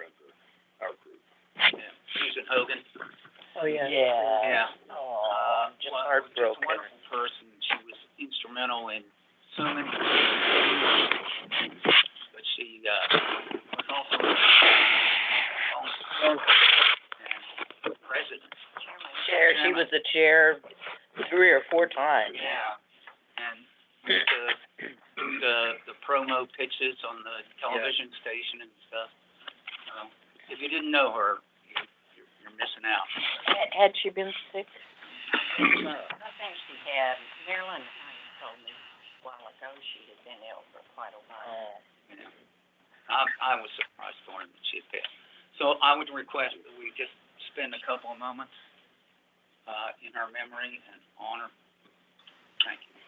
friends of our group. Yeah. Susan Hogan. Oh, yeah. Yeah. Just Just a heartbroken. wonderful person. She was instrumental in so many things. But she was also and president. Chair, she was the chair 3 or 4 times. Yeah. And the promo pitches on the television station and stuff. If you didn't know her, you're missing out. Had she been sick? I think she had. Marilyn told me a while ago she had been ill for quite a while. Yeah. I was surprised to learn that she had passed. So I would request that we just spend a couple of moments in her memory and honor. Thank you.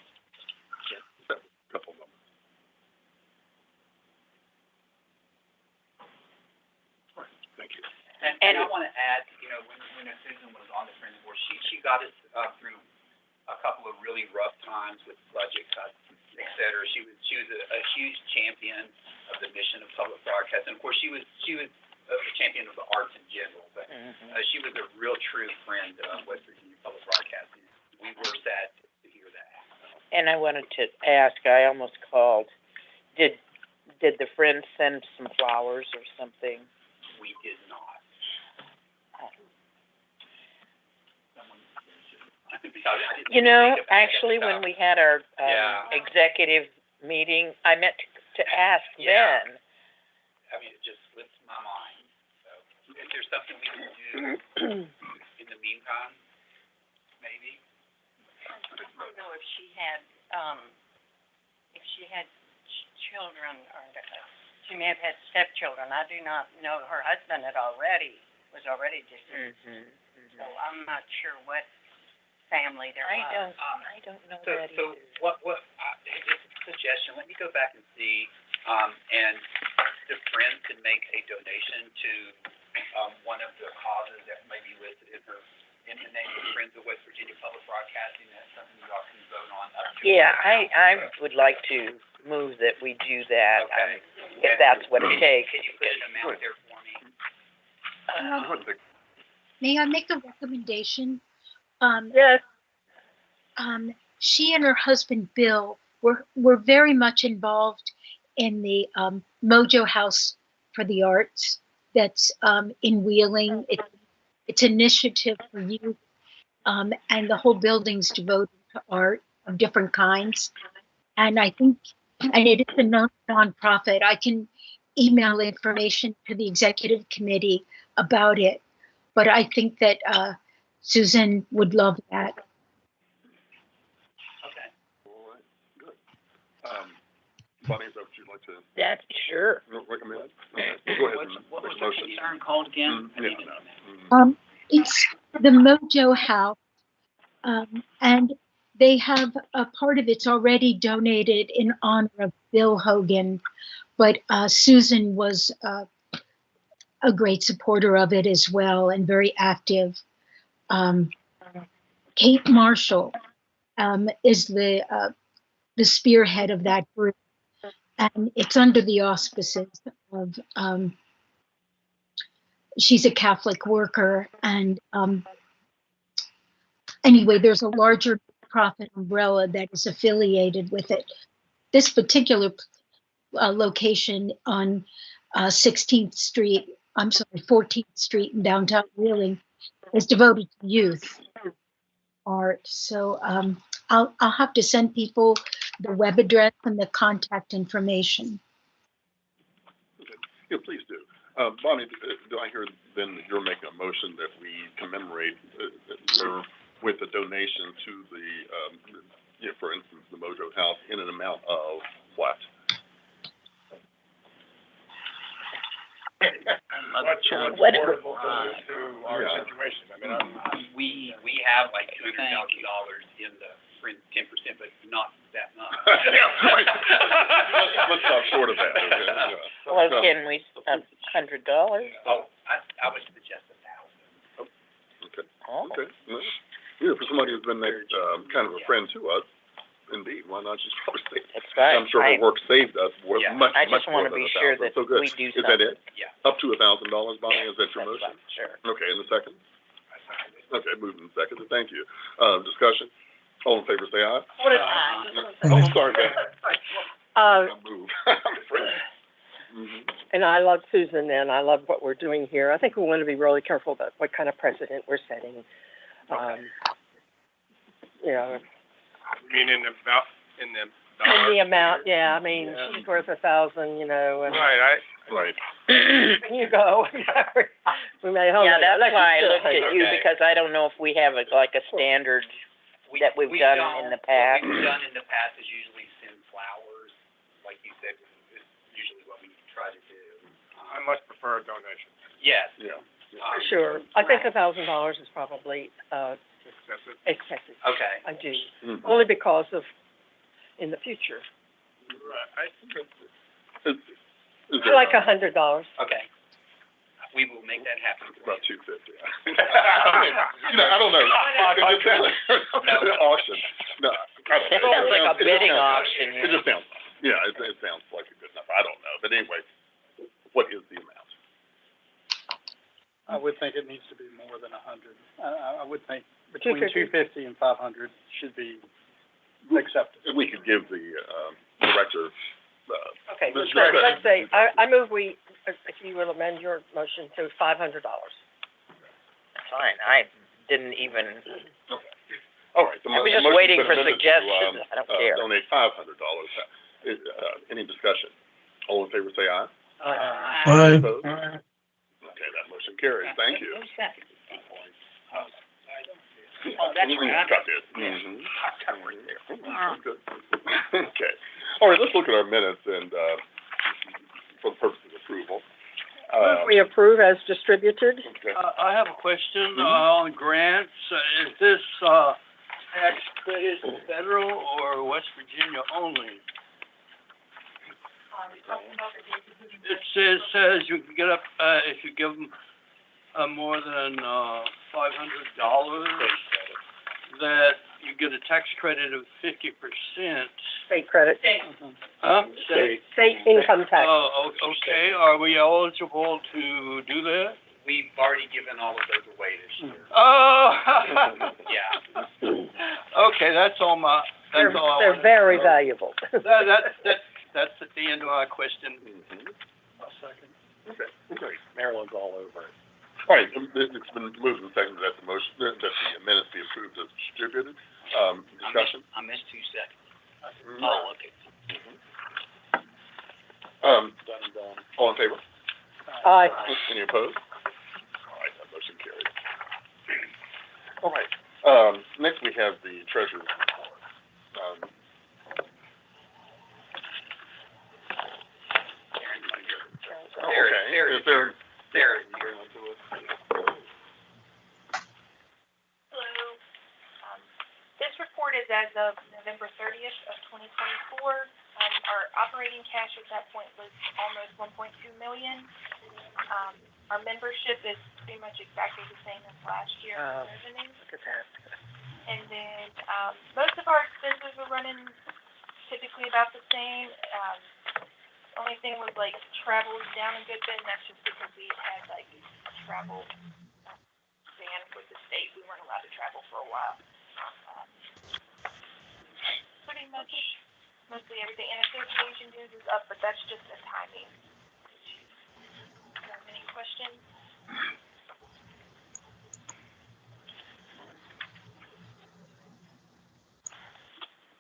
A couple of moments. Thank you. And I want to add, when Susan was on the Friends Board, she got us through a couple of really rough times with budget cuts, et cetera. She was a huge champion of the mission of public broadcasting. Of course, she was a champion of the arts in general, but she was a real true friend of West Virginia public broadcasting. We were sad to hear that. And I wanted to ask, I almost called, did the friends send some flowers or something? We did not. Actually, when we had our executive meeting, I meant to ask then. I mean, it just slipped my mind. So, if there's something we can do in the meantime, maybe. I don't know if she had children, or she may have had stepchildren. I do not know. Her husband was already deceased. So I'm not sure what family there was. I don't know that either. So what just a suggestion, let me go back and see, and the friends can make a donation to one of the causes that may be listed in the name of Friends of West Virginia Public Broadcasting. That's something you all can vote on. Yeah, I would like to move that we do that, if that's what it takes. Can you put an amount there for me? May I make a recommendation? Yes. She and her husband Bill were very much involved in the Mojo House for the Arts that's in Wheeling. It's an initiative for youth, and the whole building's devoted to art of different kinds. And I think, and it is a nonprofit. I can email information to the executive committee about it, but I think that Susan would love that. Okay. All right. Good. Bonnie, is that what you'd like to That's sure. recommend? Go ahead. What was the concern called again? It's the Mojo House, and they have a part of it's already donated in honor of Bill Hogan, but Susan was a great supporter of it as well and very active. Kate Marshall is the spearhead of that group, and it's under the auspices of she's a Catholic worker, and anyway, there's a larger profit umbrella that is affiliated with it. This particular location on 14th Street in downtown Wheeling is devoted to youth art. So I'll have to send people the web address and the contact information. Okay. Yeah, please do. Bonnie, do I hear then that you're making a motion that we commemorate her with a donation to the, for instance, the Mojo House in an amount of what? What's affordable to our situation? I mean, we have like $200,000 in the Friends 10%, but not that much. Let's stop short of that. Okay? Well, can we $100? Oh, I would suggest 1,000. Okay. Oh. Okay. Well, for somebody who's been kind of a friend to us, indeed, why not just probably say, That's right. I'm sure her work saved us Yeah. much, I much just more wanna than be $1,000. sure that So good. we do Is that something. it? Yeah. Up to $1,000, Bonnie, is that your That's motion? right, sure. Okay, and the second? Okay, moved and seconded, thank you. Discussion? All in favor, say aye. What is Oh, sorry, Ben. I move. I'm afraid. Mhm. and I love Susan and I love what we're doing here. I think we want to be really careful about what kind of precedent we're setting. You know, You mean in the and the amount, yeah, I mean, she's worth 1,000, you know, and Right, Right. you go. We may hold Yeah, it. that's Let's why I just- looked at you, Okay. because I don't know if we have like a standard that we've done in the past. What we've done in the past is usually send flowers, like you said, is usually what we try to do. I much prefer a donation. Yes. Yeah. For sure. I think $1,000 is probably, Excessive. excessive. Okay. I do. Mhm. Only because of, in the future. Right. Is I there like $100. Okay. We will make that happen. about $250? I don't know. It just sounds, auction. No, I don't know. It sounds like a It just bidding sounds- auction, It just sounds, yeah, it sounds like a good number. I don't know, but anyway, what is the amount? I would think it needs to be more than 100. I would think between 250. 250 and 500 should be accepted. If we could give the, director, Okay, Let's so try that. let's say, I move if you will amend your motion to $500. Fine, I didn't even, all right. I was just waiting for suggestions. I don't care. Donate $500. Any discussion? All in favor, say aye. Aye. Opposed? Okay, that motion carries. Thank you. Oh, that's right. Got it. Mhm. Good. Okay. All right, let's look at our minutes and, for the purpose of approval. Move we approve as distributed. Okay. I have a question, Mhm. on grants. Is this, tax credit federal or West Virginia only? It says you can get up, if you give them, more than, $500, that you get a tax credit of 50%. State credit, Huh? state income tax. Oh, okay, are we eligible to do that? We've already given all of those away this year. Oh, Yeah. okay, that's all I They're wanted. very valuable. That's at the end of my question. Mhm. A second. Okay, great. Maryland's all over it. All right, it's been moved and seconded that the motion, that the minutes be approved as distributed. Discussion? I missed 2 seconds. Mhm. Oh, okay. All in favor? Aye. Any opposed? All right, that motion carries. All right, next we have the treasurer's report. Okay, is there? There. Hello. This report is as of November 30th of 2024. Our operating cash at that point was almost 1.2 million. Our membership is pretty much exactly the same as last year for revenue. Look at that. And then, most of our expenses are running typically about the same. Only thing was like travel is down a good bit, and that's just because we had like travel ban with the state. We weren't allowed to travel for a while. Pretty much mostly everything. And association dues is up, but that's just a timing issue. Any questions?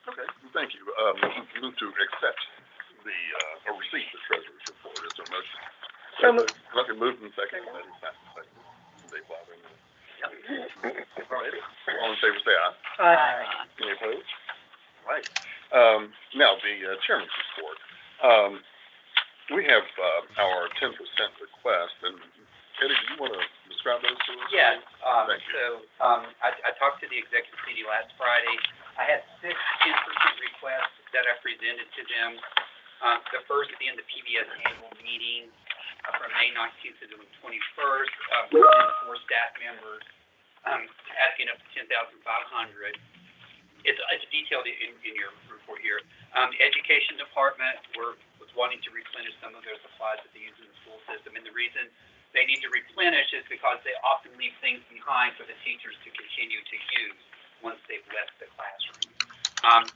Okay, thank you. Move to accept the, or receive the treasurer's report. Is there a motion? So moved. Okay, moved and seconded. That is not seconded. They bother me. All right, all in favor, say aye. Aye. Any opposed? All right. Now, the chairman's report. We have, our 10% request, and Eddie, do you want to describe those to us? Yes, Thank you. so, I talked to the executive committee last Friday. I had 6 10% requests that I presented to them. The first being the PBS annual meeting, from May 19th to the 21st, 4 staff members, asking up to $10,500. it's detailed in your report here. The education department was wanting to replenish some of their supplies that they use in the school system, and the reason they need to replenish is because they often leave things behind for the teachers to continue to use once they've left the classroom.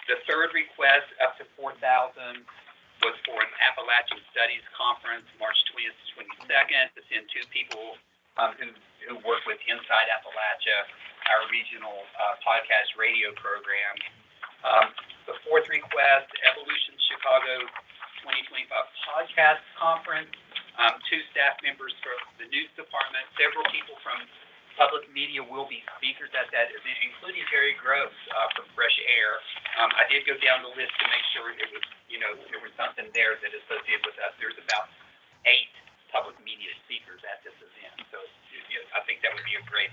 The third request, up to $4,000, was for an Appalachian Studies Conference, March 20th to 22nd, to send 2 people who work with Inside Appalachia, our regional podcast radio program. The fourth request, Evolution Chicago 2025 Podcast Conference, 2 staff members from the news department, several people from public media will be speakers at that event, including Terry Groves from Fresh Air. I did go down the list to make sure it was, there was something there that is associated with us. There's about 8 public media speakers at this event, so I think that would be a great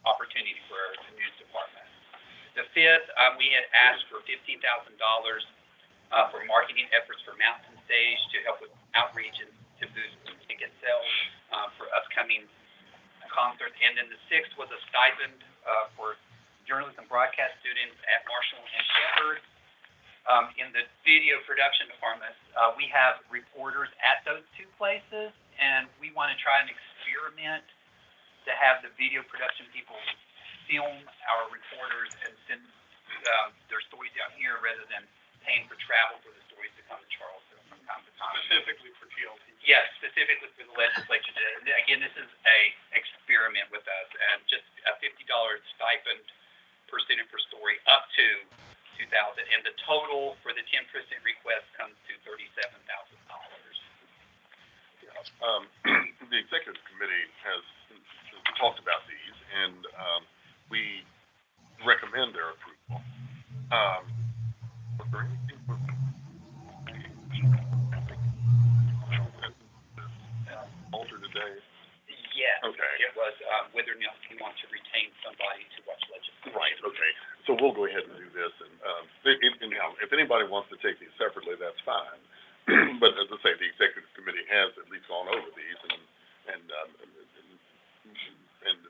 opportunity for our news department. The fifth, we had asked for $15,000 for marketing efforts for Mountain Stage to help with outreach and to boost ticket sales for upcoming concerts. And then the sixth was a stipend for journalism broadcast students at Marshall and Shepherd. In the video production department, we have reporters at those 2 places, and we want to try and experiment to have the video production people film our reporters and send their stories down here rather than paying for travel for the stories to come to Charleston from time to time. Specifically for TLC. Yes, specifically for the legislature. Again, this is a experiment with us, and just a $50 stipend per student per story, up to $2,000, and the total for the 10% request comes to $37,000. The executive committee has talked about these, and we recommend their approval. Was there anything altered today? Yes. Okay. It was whether or not you want to retain somebody to watch legislation. Right, okay. So we'll go ahead and do this, and now, if anybody wants to take these separately, that's fine. But as I say, the executive committee has at least gone over these and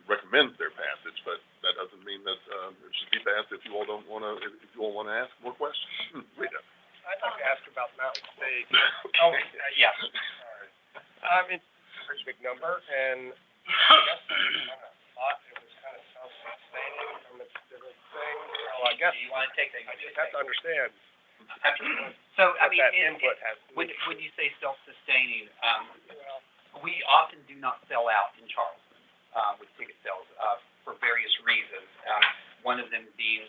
recommends their passage, but that doesn't mean that it should be passed if you all don't want to, if you all want to ask more questions. Rita. I'd like to ask about Mountain Stage. Yeah. Sorry. It's a pretty big number, and I guess I kind of thought it was kind of self-sustaining from its different things. So I guess Do you want to take that? I just have to understand So, I what mean, that input has to when be. you say self-sustaining, Well, we often do not sell out in Charleston with ticket sales for various reasons. One of them being,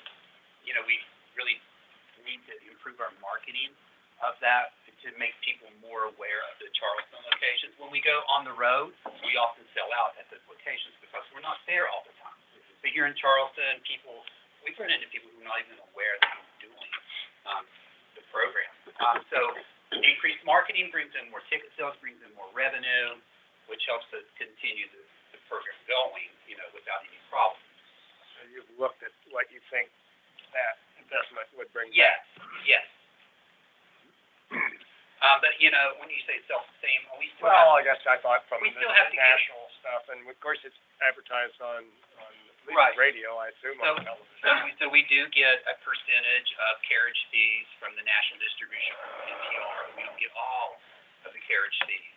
we really need to improve our marketing of that to make people more aware of the Charleston locations. When we go on the road, we often sell out at those locations because we're not there all the time. But here in Charleston, we've run into people who are not even aware that we're doing the program. So increased marketing brings in more ticket sales, brings in more revenue, which helps us continue the program going, without any problems. so you've looked at what you think that investment would bring back. Yes, yes. But when you say self-sustaining, we still Well, have, I guess I thought from we the still have to get- national stuff, and of course it's advertised on at least Right. radio, I assume, on television. so we do get a percentage of carriage fees from the national distribution from NPR. We don't get all of the carriage fees.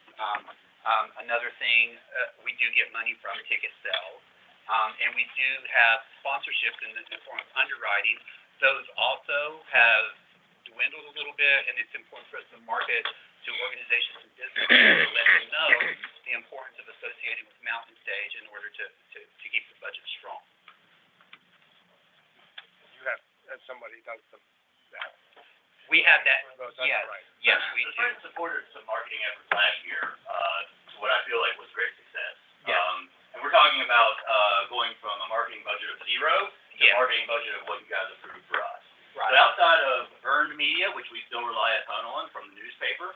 Another thing, we do get money from ticket sales, and we do have sponsorships in the form of underwriting. Those also have dwindled a little bit, and it's important for us to market to organizations and businesses to let them know the importance of associating with Mountain Stage in order to keep the budget strong. You have somebody does that. We have that, For those yes, underwriters. yes, we The do. Friends supported some marketing efforts last year, to what I feel like was great success. Yes. And we're talking about, going from a marketing budget of 0 to Yes. a marketing budget of what you guys approved for us. Right. But outside of earned media, which we still rely a ton on from the newspaper,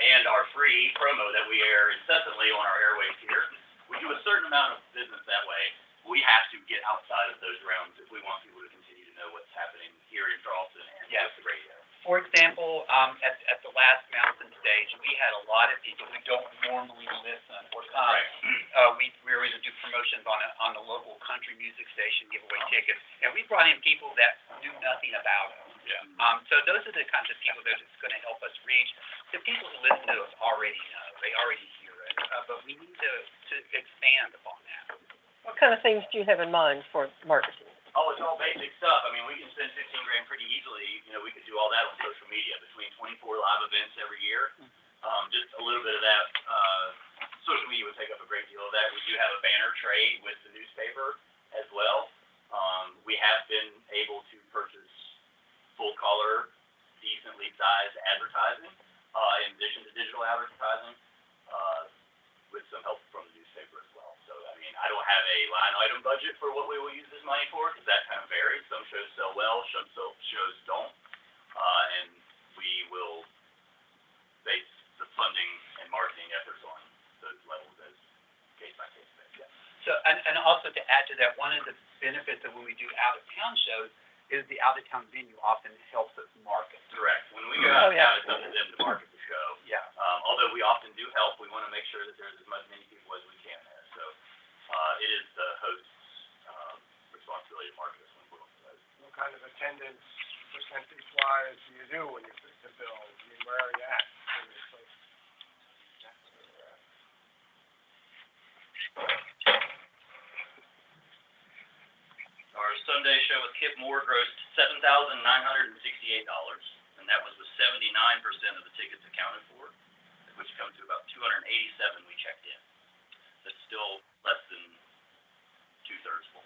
and our free promo that we air incessantly on our airwaves here, we do a certain amount of business that way. We have to get outside of those realms if we want people to continue to know what's happening here in Charleston and Yes. with the radio. For example, at the last Mountain Stage, we had a lot of people who don't normally listen or come. Right. We were able to do promotions on the local country music station, give away tickets, and we brought in people that reading about them. Yeah. So those are the kinds of people that it's gonna help us reach. The people who listen to us already know, they already hear it, but we need to expand upon that. What kind of things do you have in mind for marketing? Oh, it's all basic stuff. I mean, we can spend 15 grand pretty easily. You know, we could do all that on social media between 24 live events every year. Just a little bit of that, social media would take up a great deal of that. We do have a banner trade with the newspaper as well. We have been able to purchase full color, decently sized advertising, in addition to digital advertising, with some help from the newspaper as well. So, I mean, I don't have a line item budget for what we will use this money for, because that kind of varies. Some shows sell well, some shows don't. And we will base the funding and marketing efforts on those levels as case by case basis. So, and also to add to that, one of the benefits of when we do out-of-town shows is the out-of-town venue often helps us market. Correct. When we go out of town, it's up to them to market the show. Yeah. Although we often do help, we want to make sure that there's as many people as we can there. So, it is the host's, responsibility to market us when we're on the road. What kind of attendance percentage wise do you do when you fit the bill? I mean, where are you at? Our Sunday show with Kip Moore grossed $7,968, and that was with 79% of the tickets accounted for, which comes to about 287 we checked in. That's still less than 2/3 full.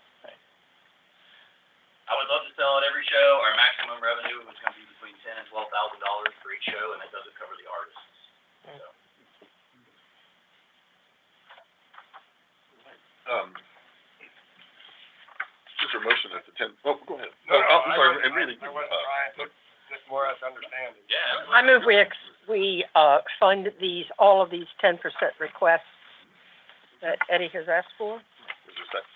I would love to sell at every show. Our maximum revenue was going to be between $10,000 and $12,000 for each show, and that doesn't cover the artists. So. Is there a motion at the 10? Oh, go ahead. No, I'm sorry, I and really, wasn't trying to, just more as understanding. Yeah. I move we fund all of these 10% requests that Eddie has asked for. is there a second?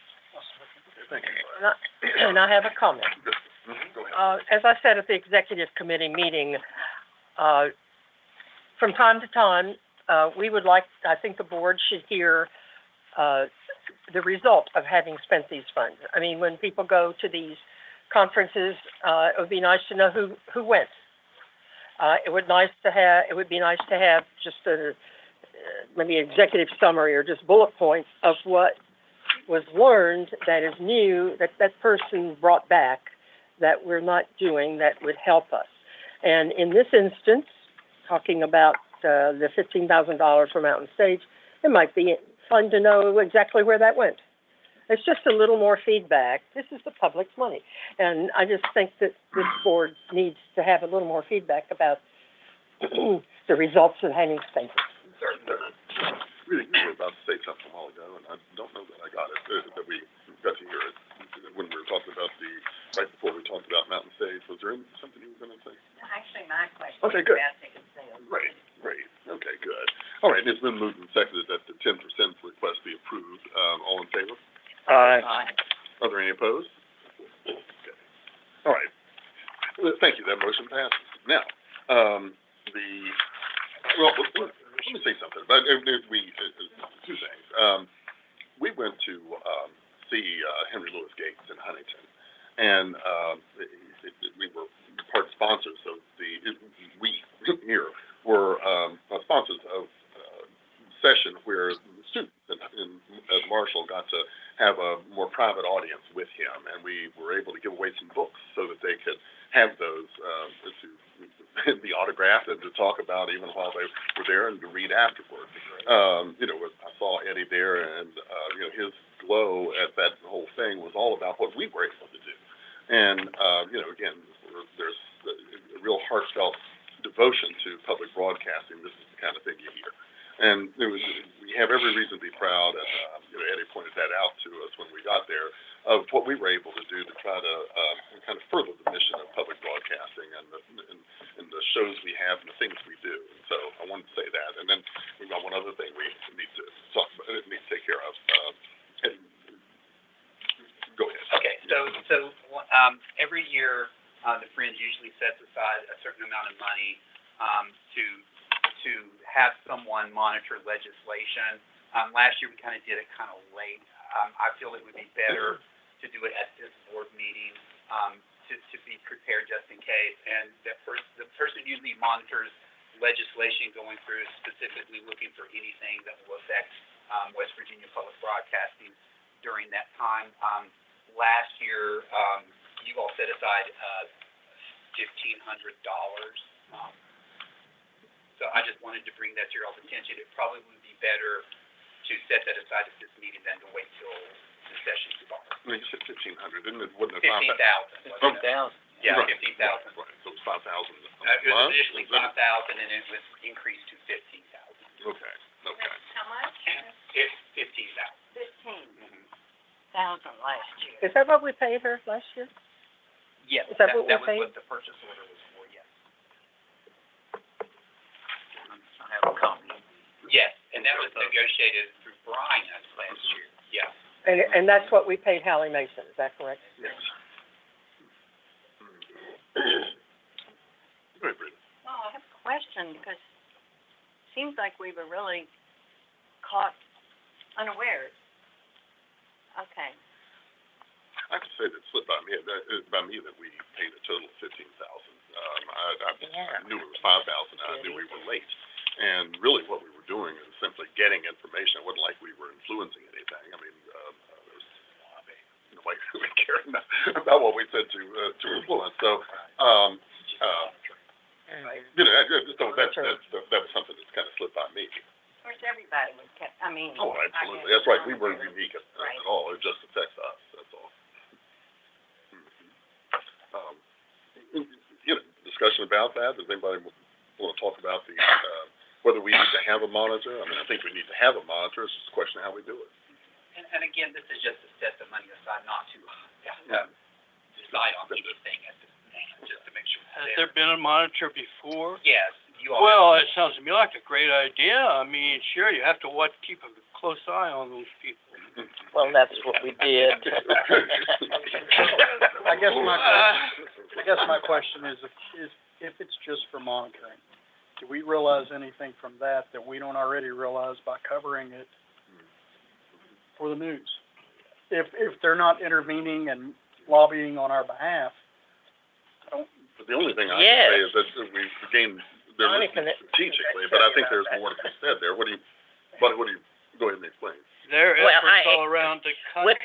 Okay, thank you. And I have a comment. Good. Go ahead. As I said at the executive committee meeting, from time to time, we would like, I think the board should hear, the result of having spent these funds. I mean, when people go to these conferences, it would be nice to know who went. It would be nice to have just maybe executive summary or just bullet points of what was learned that is new, that person brought back, that we're not doing, that would help us. And in this instance, talking about the $15,000 for Mountain Stage, it might be fun to know exactly where that went. It's just a little more feedback. This is the public's money. And I just think that this board needs to have a little more feedback about the results of having spent it. Really, you were about to say something a while ago, and I don't know that I got it, that we got to hear it when we were talking about right before we talked about Mountain Stage. Was there something you were going to say? Actually, my question Okay, is good. about ticket sales. Great. Okay, good. All right, it's been moved and seconded that the 10% request be approved. All in favor? Aye. Are there any opposed? Okay. All right. Well, thank you. That motion passes. Now, let me say something about two things. We went to see Henry Louis Gates in Huntington, and we were part sponsors of we here were sponsors of session where the students at Marshall got to have a more private audience with him, and we were able to give away some books so that they could have those to be autographed and to talk about even while they were there and to read afterward. I saw Eddie there, and his glow at that whole thing was all about what we were able to do. And again, there's a real heartfelt devotion to public broadcasting. This is the kind of thing you hear. And we have every reason to be proud, and Eddie pointed that out to us when we got there, of what we were able to do to try to kind of further the mission of public broadcasting and the shows we have and the things we do. And so I wanted to say that. And then we've got one other thing we need to talk about, need to take care of. Eddie, go ahead. Okay, so every year, the Friends usually sets aside a certain amount of money to have someone monitor legislation. Last year we kind of did it kind of late. I feel it would be better to do it at this board meeting, to be prepared just in case. And the person usually monitors legislation going through, specifically looking for anything that will affect, West Virginia Public Broadcasting during that time. Last year, you all set aside, $1,500. So I just wanted to bring that to your all's attention. It probably would be better to set that aside at this meeting than to wait till the session starts. I mean, you said 1,500, didn't it? Wouldn't it? 15,000. Yeah, Right. 15,000. Right, so it's 5,000 a It was month? initially 5,000 and it was increased to 15,000. Okay, okay. How much? It's 15,000. 15,000 last year. Is that what we paid her last year? Yes, Is that what we was paid? what the purchase order was for, yes. I have a copy. Yes, and that was negotiated through Brian last year, yeah. And that's what we paid Hallie Mason, is that correct? Yes. Very brief. Well, I have a question, because it seems like we were really caught unawares. Okay. I have to say that it slipped by me that we paid a total of 15,000. I knew it was 5,000. I knew we were late. And really what we were doing is simply getting information. It wasn't like we were influencing anything. I mean, there's nobody really cared about what we said to influence. So, you know, that was something that's kind of slipped by me. Of course, everybody was kept, I mean. Oh, absolutely. That's right. We weren't unique at all. It just affects us. That's all. You know, discussion about that. Does anybody want to talk about the, whether we need to have a monitor? I mean, I think we need to have a monitor. It's just a question of how we do it. And again, this is just to set the money aside, not to, decide on anything at this point, just to make sure. Has there been a monitor before? Yes, you all. Well, it sounds to me like a great idea. I mean, sure, you have to keep a close eye on those people. Well, that's what we did. I guess my question is if it's just for monitoring, do we realize anything from that we don't already realize by covering it for the news? If they're not intervening and lobbying on our behalf, I don't. But the only thing I can say is that we gained their listening strategically, but I think there's more to be said there. What do you go ahead and explain? There are efforts all around the country. With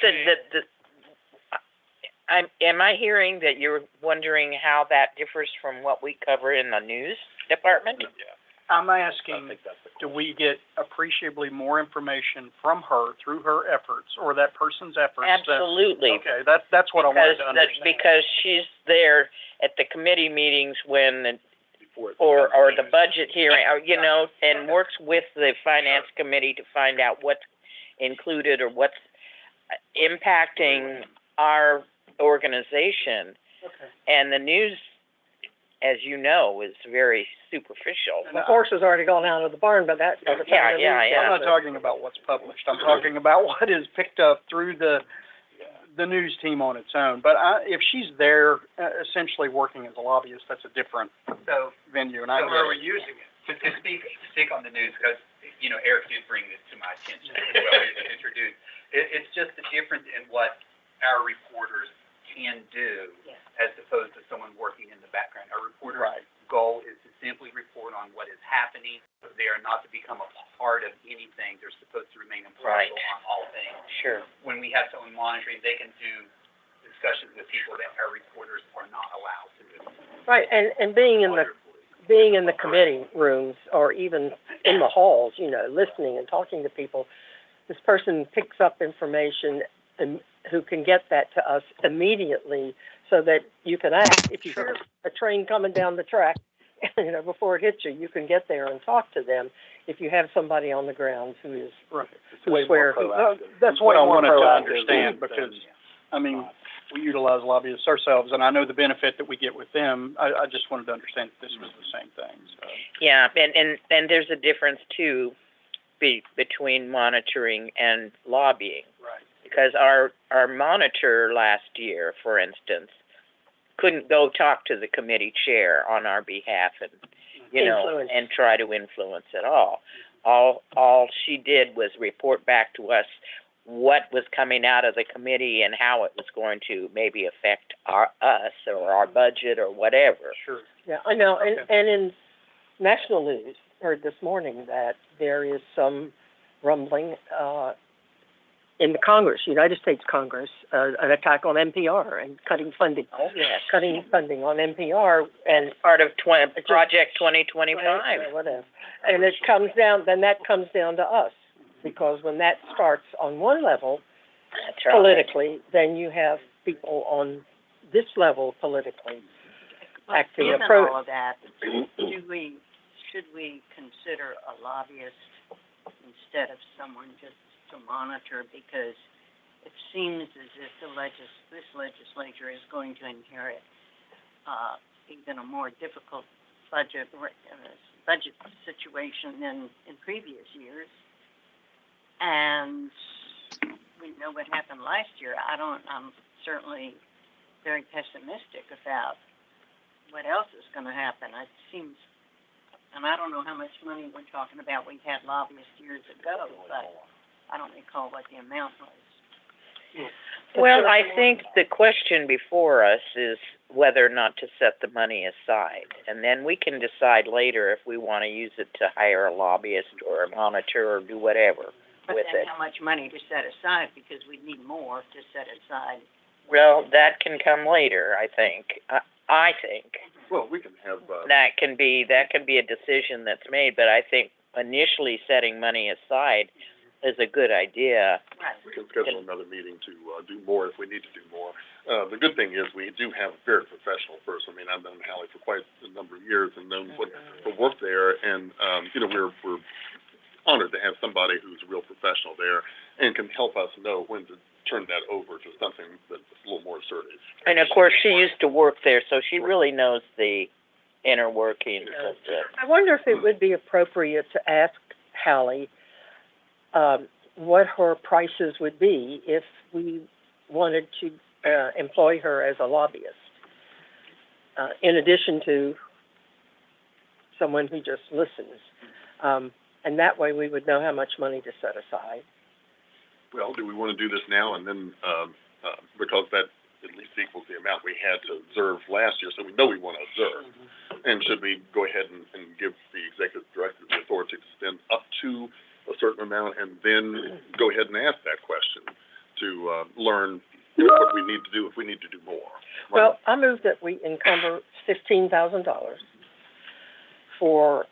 am I hearing that you're wondering how that differs from what we cover in the news department? Yeah. I'm asking, do we get appreciably more information from her through her efforts or that person's efforts? Absolutely. Okay, that's what I wanted to understand. Because she's there at the committee meetings when, or the budget hearing, you know, and works with the finance committee to find out what's included or what's impacting our organization. Okay. And the news, as you know, is very superficial. The horse has already gone out of the barn, but that. Yeah. I'm not talking about what's published. I'm talking about what is picked up through the news team on its own. But if she's there, essentially working as a lobbyist, that's a different venue. And So where we're using it, to speak on the news, because, you know, Eric did bring this to my attention as well as introduced. It's just the difference in what our reporters can do as opposed to someone working in the background. Our reporter's goal is to simply report on what is happening. They are not to become a part of anything. They're supposed to remain impartial on all things. Sure. When we have someone monitoring, they can do discussions with people that our reporters are not allowed to do. Right, and being in the committee rooms or even in the halls, you know, listening and talking to people, this person picks up information and who can get that to us immediately so that you can act. If you hear a train coming down the track, you know, before it hits you, you can get there and talk to them. If you have somebody on the ground who is that's what I wanted to understand because, I mean, we utilize lobbyists ourselves, and I know the benefit that we get with them. I just wanted to understand that this was the same thing. So. Yeah, and there's a difference too between monitoring and lobbying. Right. Because our monitor last year, for instance, couldn't go talk to the committee chair on our behalf and, you know, and try to influence at all. All she did was report back to us what was coming out of the committee and how it was going to maybe affect us or our budget or whatever. Sure. Yeah, I know, Okay. and in national news, heard this morning that there is some rumbling, in the Congress, United States Congress, an attack on NPR and cutting funding. Oh, yes. Cutting funding on NPR and Part of Project 2025. or whatever. And it comes down, then that comes down to us, because when that starts on one level That's right. politically, then you have people on this level politically acting Given appro- all of that, should we consider a lobbyist instead of someone just to monitor? Because it seems as if this legislature is going to inherit, even a more difficult budget situation than in previous years. And we know what happened last year. I'm certainly very pessimistic about what else is gonna happen. It seems, and I don't know how much money we're talking about. We had lobbyists years ago, but I don't recall what the amount was. Well, I think the question before us is whether or not to set the money aside. And then we can decide later if we want to use it to hire a lobbyist or a monitor or do whatever But with then it. how much money to set aside, because we need more to set aside. Well, that can come later, I think. I think Well, we can have, that can be a decision that's made, but I think initially setting money aside is a good idea. Right. we can schedule another meeting to, do more if we need to do more. The good thing is we do have a very professional person. I mean, I've known Hallie for quite a number of years and known what work there, and, we're honored to have somebody who's a real professional there and can help us know when to turn that over to something that's a little more assertive. And of course, she used to work there, so she really knows the inner workings of the. I wonder if it would be appropriate to ask Hallie, what her prices would be if we wanted to, employ her as a lobbyist, in addition to someone who just listens. And that way we would know how much money to set aside. Well, do we want to do this now and then, because that at least equals the amount we had to observe last year, so we know we want to observe. And should we go ahead and give the executive director the authority to spend up to a certain amount and then go ahead and ask that question to, learn what we need to do if we need to do more? Well, I move that we encumber $15,000 for,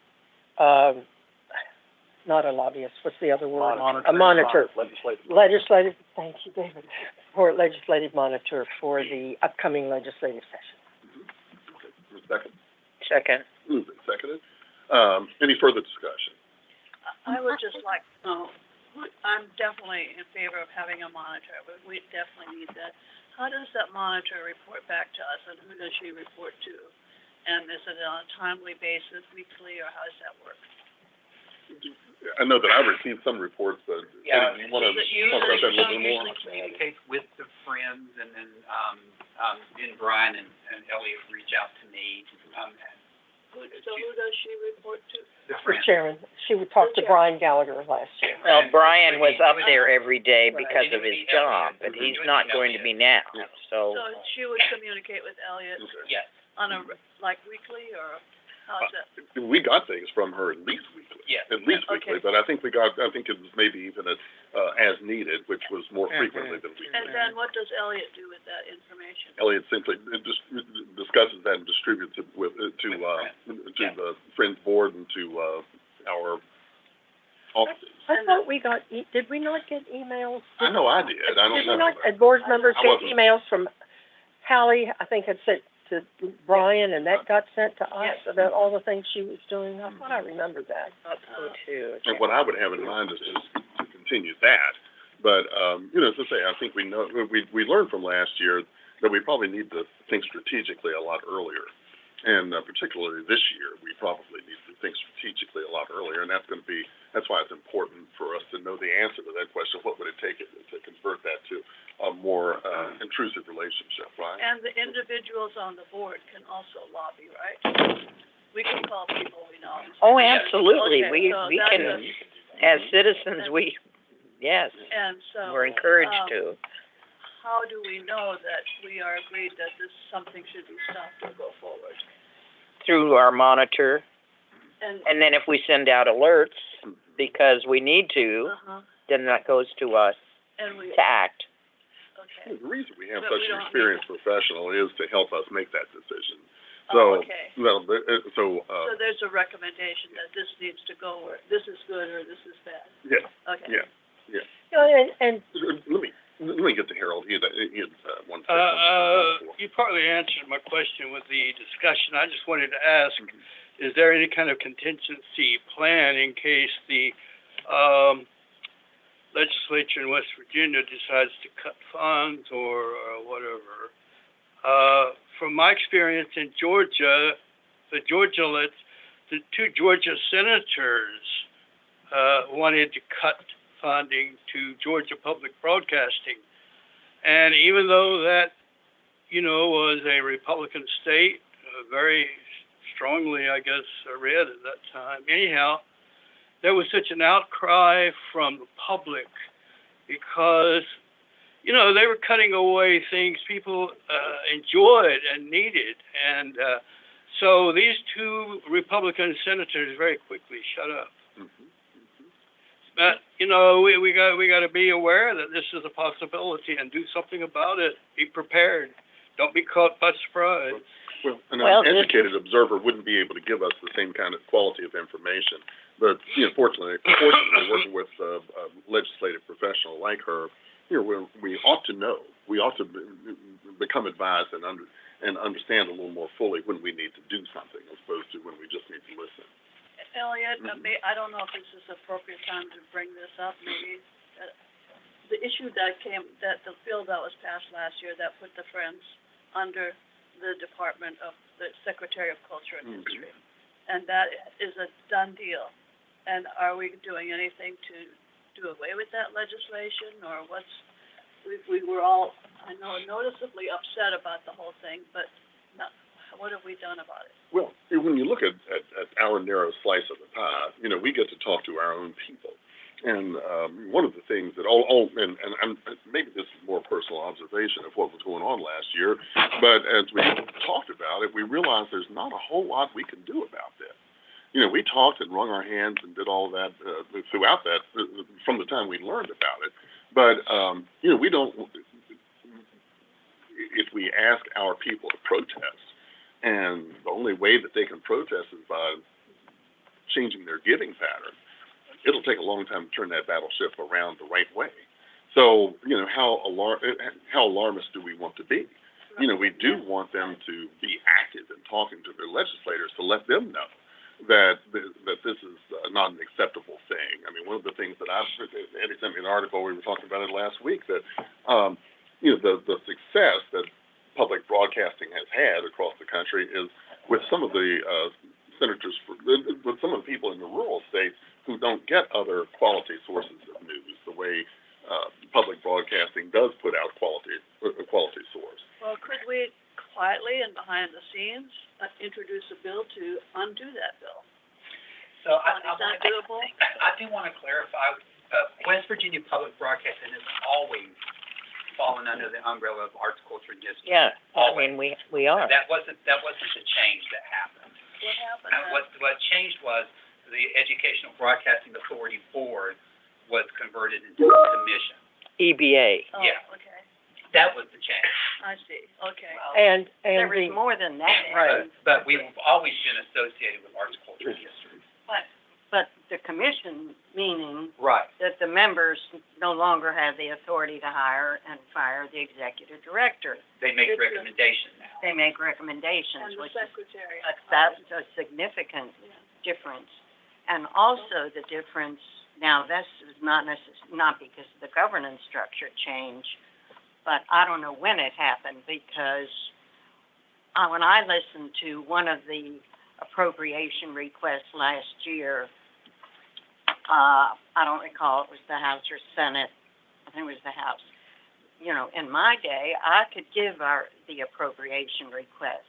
not a lobbyist, what's the other word? A monitor. Legislative, thank you, David, for legislative monitor for the upcoming legislative session. Okay. Second? Second. Moved and seconded. Any further discussion? I would just like to know, I'm definitely in favor of having a monitor, but we definitely need that. How does that monitor report back to us, and who does she report to? And is it on a timely basis, weekly, or how does that work? I know that I received some reports, but Yeah, you want to she talk about that a little bit more? usually communicates with the friends, and then, then Brian and Elliot reach out to me, So who does she report to? the Mr. friends. Chairman, she would talk to Brian Gallagher last year. Well, Brian was up there every day because of his job, but he's not going to be now, so. So she would communicate with Elliot Yes. on a, like, weekly, or how's that? We got things from her at least weekly. Yes. At least weekly, Okay. but I think it was maybe even as needed, which was more frequently than weekly. And then what does Elliot do with that information? Elliot simply discusses that and distributes it to the Friends Board and to, our offices. I thought we got, did we not get emails? I know I did, I don't Did know. we not, board members I get wasn't- emails from Hallie, I think had sent to Brian, and that got sent to us about all the things she was doing? I thought I remembered that. So too. And what I would have in mind is just to continue that. But, as I say, I think we know, we learned from last year that we probably need to think strategically a lot earlier. And particularly this year, we probably need to think strategically a lot earlier. And that's why it's important for us to know the answer to that question. What would it take to convert that to a more intrusive relationship, right? And the individuals on the board can also lobby, right? We can call people we know. Oh, absolutely, Okay, we so can, that's as citizens, we yes, And so. we're encouraged to. How do we know that we are agreed that this, something should be stopped or go forward? Through our monitor, And, and then if we send out alerts because we need to, uh-huh, then that goes to us and we, to act. okay. The reason we have But such we an don't experienced professional is to help us make that decision. Oh, So, okay. well, So there's a recommendation that this needs to go, or this is good, or this is bad. yeah, Okay. yeah. You know, and Let me get to Harold. He had one second. You partly answered my question with the discussion. I just wanted to ask, is there any kind of contingency plan in case the, legislature in West Virginia decides to cut funds or whatever? From my experience in Georgia, the two Georgia senators, wanted to cut funding to Georgia Public Broadcasting. And even though that, was a Republican state, very strongly, I guess, read at that time. Anyhow, there was such an outcry from the public because, they were cutting away things people enjoyed and needed. And so these two Republican senators very quickly shut up. But, we got to be aware that this is a possibility and do something about it. Be prepared. Don't be caught by surprise. Well, an Well, educated observer wouldn't be able to give us the same kind of quality of information. But, fortunately, working with a legislative professional like her, we ought to know. We ought to become advised and understand a little more fully when we need to do something as opposed to when we just need to listen. Elliot, I don't know if this is the appropriate time to bring this up, maybe. The issue that the bill that was passed last year that put the Friends under the Department of the Secretary of Culture and History. And that is a done deal. And are we doing anything to do away with that legislation, or we were all, I know, noticeably upset about the whole thing, but what have we done about it? Well, when you look at our narrow slice of the pie, we get to talk to our own people. And one of the things that and maybe this is more personal observation of what was going on last year, but as we talked about it, we realized there's not a whole lot we can do about this. We talked and wrung our hands and did all that throughout that from the time we learned about it. But we don't. If we ask our people to protest, and the only way that they can protest is by changing their giving pattern, it'll take a long time to turn that battleship around the right way. So, how alarmist do we want to be? We do want them to be active in talking to their legislators to let them know that this is not an acceptable thing. I mean, one of the things that Eddie sent me an article, we were talking about it last week, that, the success that public broadcasting has had across the country is with some of the senators, with some of the people in the rural states who don't get other quality sources of news the way public broadcasting does put out a quality source. Well, could we quietly and behind the scenes introduce a bill to undo that bill? So Is that doable? I do want to clarify, West Virginia Public Broadcasting has always fallen under the umbrella of arts, culture, and history. Yeah, I mean, we are. That wasn't the change that happened. What happened? What changed was the Educational Broadcasting Authority Board was converted into a commission. EBA. Oh, Yeah. okay. That was the change. I see. Okay. And There was the, more than that. right. But we've always been associated with arts, culture, and history. But the commission, meaning Right. that the members no longer have the authority to hire and fire the executive director. They make recommendations now. They make recommendations, And the which is, secretary. that's a significant difference. And also the difference, now this is not because the governance structure changed, but I don't know when it happened, because when I listened to one of the appropriation requests last year, I don't recall, it was the House or Senate, I think it was the House. In my day, I could give the appropriation request.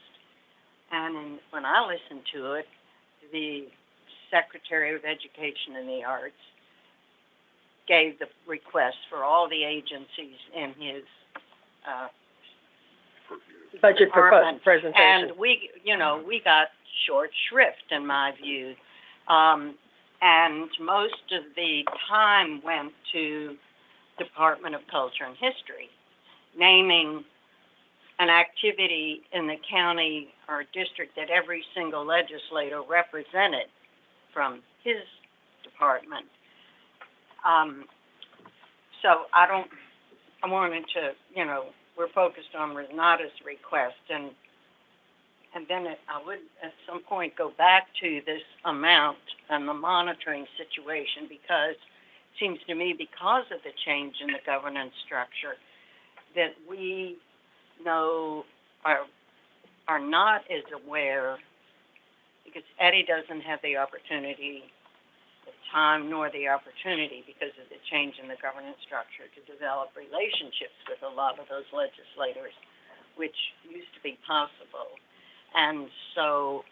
And when I listened to it, the Secretary of Education and the Arts gave the request for all the agencies in his, Budget department. presentation. And we, you know, we got short shrift in my view. And most of the time went to Department of Culture and History, naming an activity in the county or district that every single legislator represented from his department. So I wanted to, you know, we're focused on Renata's request, and then I would at some point go back to this amount and the monitoring situation, because it seems to me, because of the change in the governance structure, that we know are not as aware, because Eddie doesn't have the opportunity, the time, nor the opportunity, because of the change in the governance structure, to develop relationships with a lot of those legislators, which used to be possible. And so,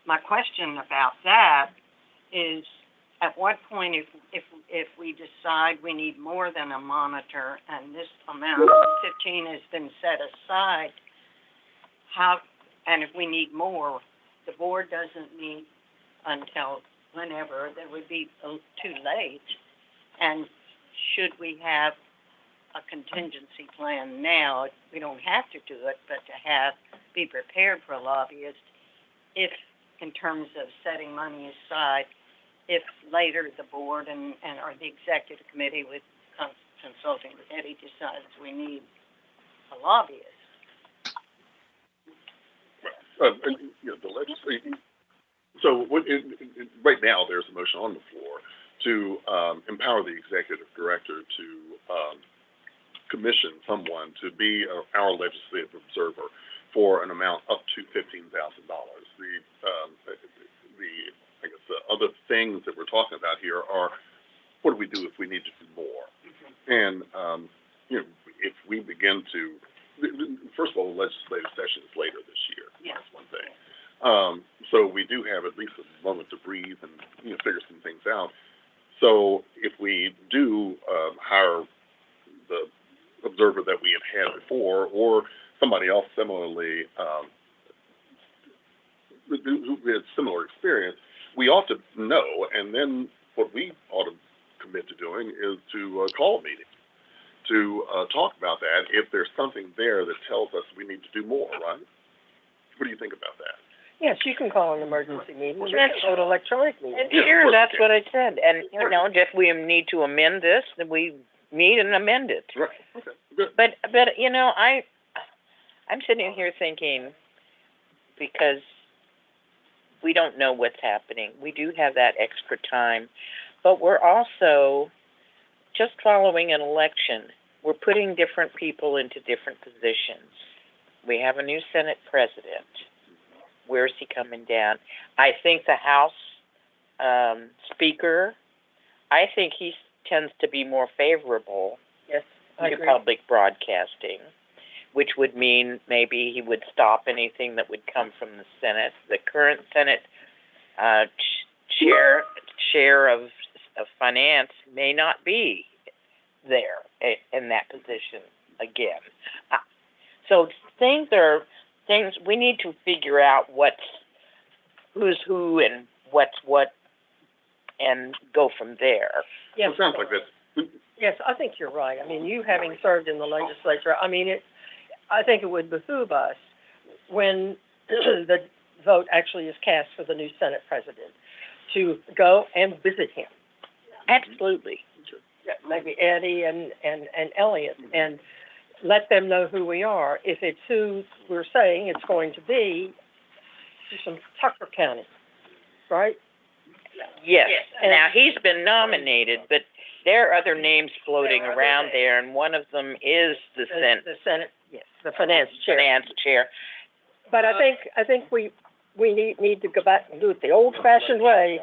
my question about that is, at what point, if we decide we need more than a monitor, and this amount, 15, has been set aside, and if we need more, the board doesn't meet until whenever, that would be too late. And should we have a contingency plan now? We don't have to do it, but to be prepared for a lobbyist, if, in terms of setting money aside, if later the board and or the executive committee, with consulting with Eddie, decides we need a lobbyist. You know, the legislature. So right now, there's a motion on the floor to empower the executive director to commission someone to be our legislative observer for an amount up to $15,000. I guess the other things that we're talking about here are, what do we do if we need to do more? And you know, if we begin to, first of all, the legislative session is later this year. Yeah. That's one thing. So we do have at least a moment to breathe and, you know, figure some things out. So if we do hire the observer that we had before, or somebody else similarly who had similar experience, we ought to know. And then what we ought to commit to doing is to call a meeting to talk about that if there's something there that tells us we need to do more, right? What do you think about that? Yes, you can call an emergency meeting, you can go to electronic meeting. And sure, that's what I said, and, you know, if we need to amend this, then we meet and amend it. Right, okay, good. But, you know, I'm sitting here thinking, because we don't know what's happening, we do have that extra time, but we're also just following an election. We're putting different people into different positions. We have a new Senate president. Where's he coming down? I think the House Speaker, I think he tends to be more favorable Yes, I to agree. public broadcasting, which would mean maybe he would stop anything that would come from the Senate. The current Senate chair of finance may not be there in that position again. So things we need to figure out who's who and what's what, and go from there. Yes, It sounds like this. yes, I think you're right. I mean, you having served in the legislature, I mean, I think it would behoove us, when the vote actually is cast for the new Senate president, to go and visit him. Absolutely. Maybe Eddie and Elliot, and let them know who we are. If it's who we're saying it's going to be, from Tucker County, right? Yes. Now, he's been nominated, but there are other names floating around there, and one of them is the Senate, yes, the finance chair. But I think we need to go back and do it the old-fashioned way,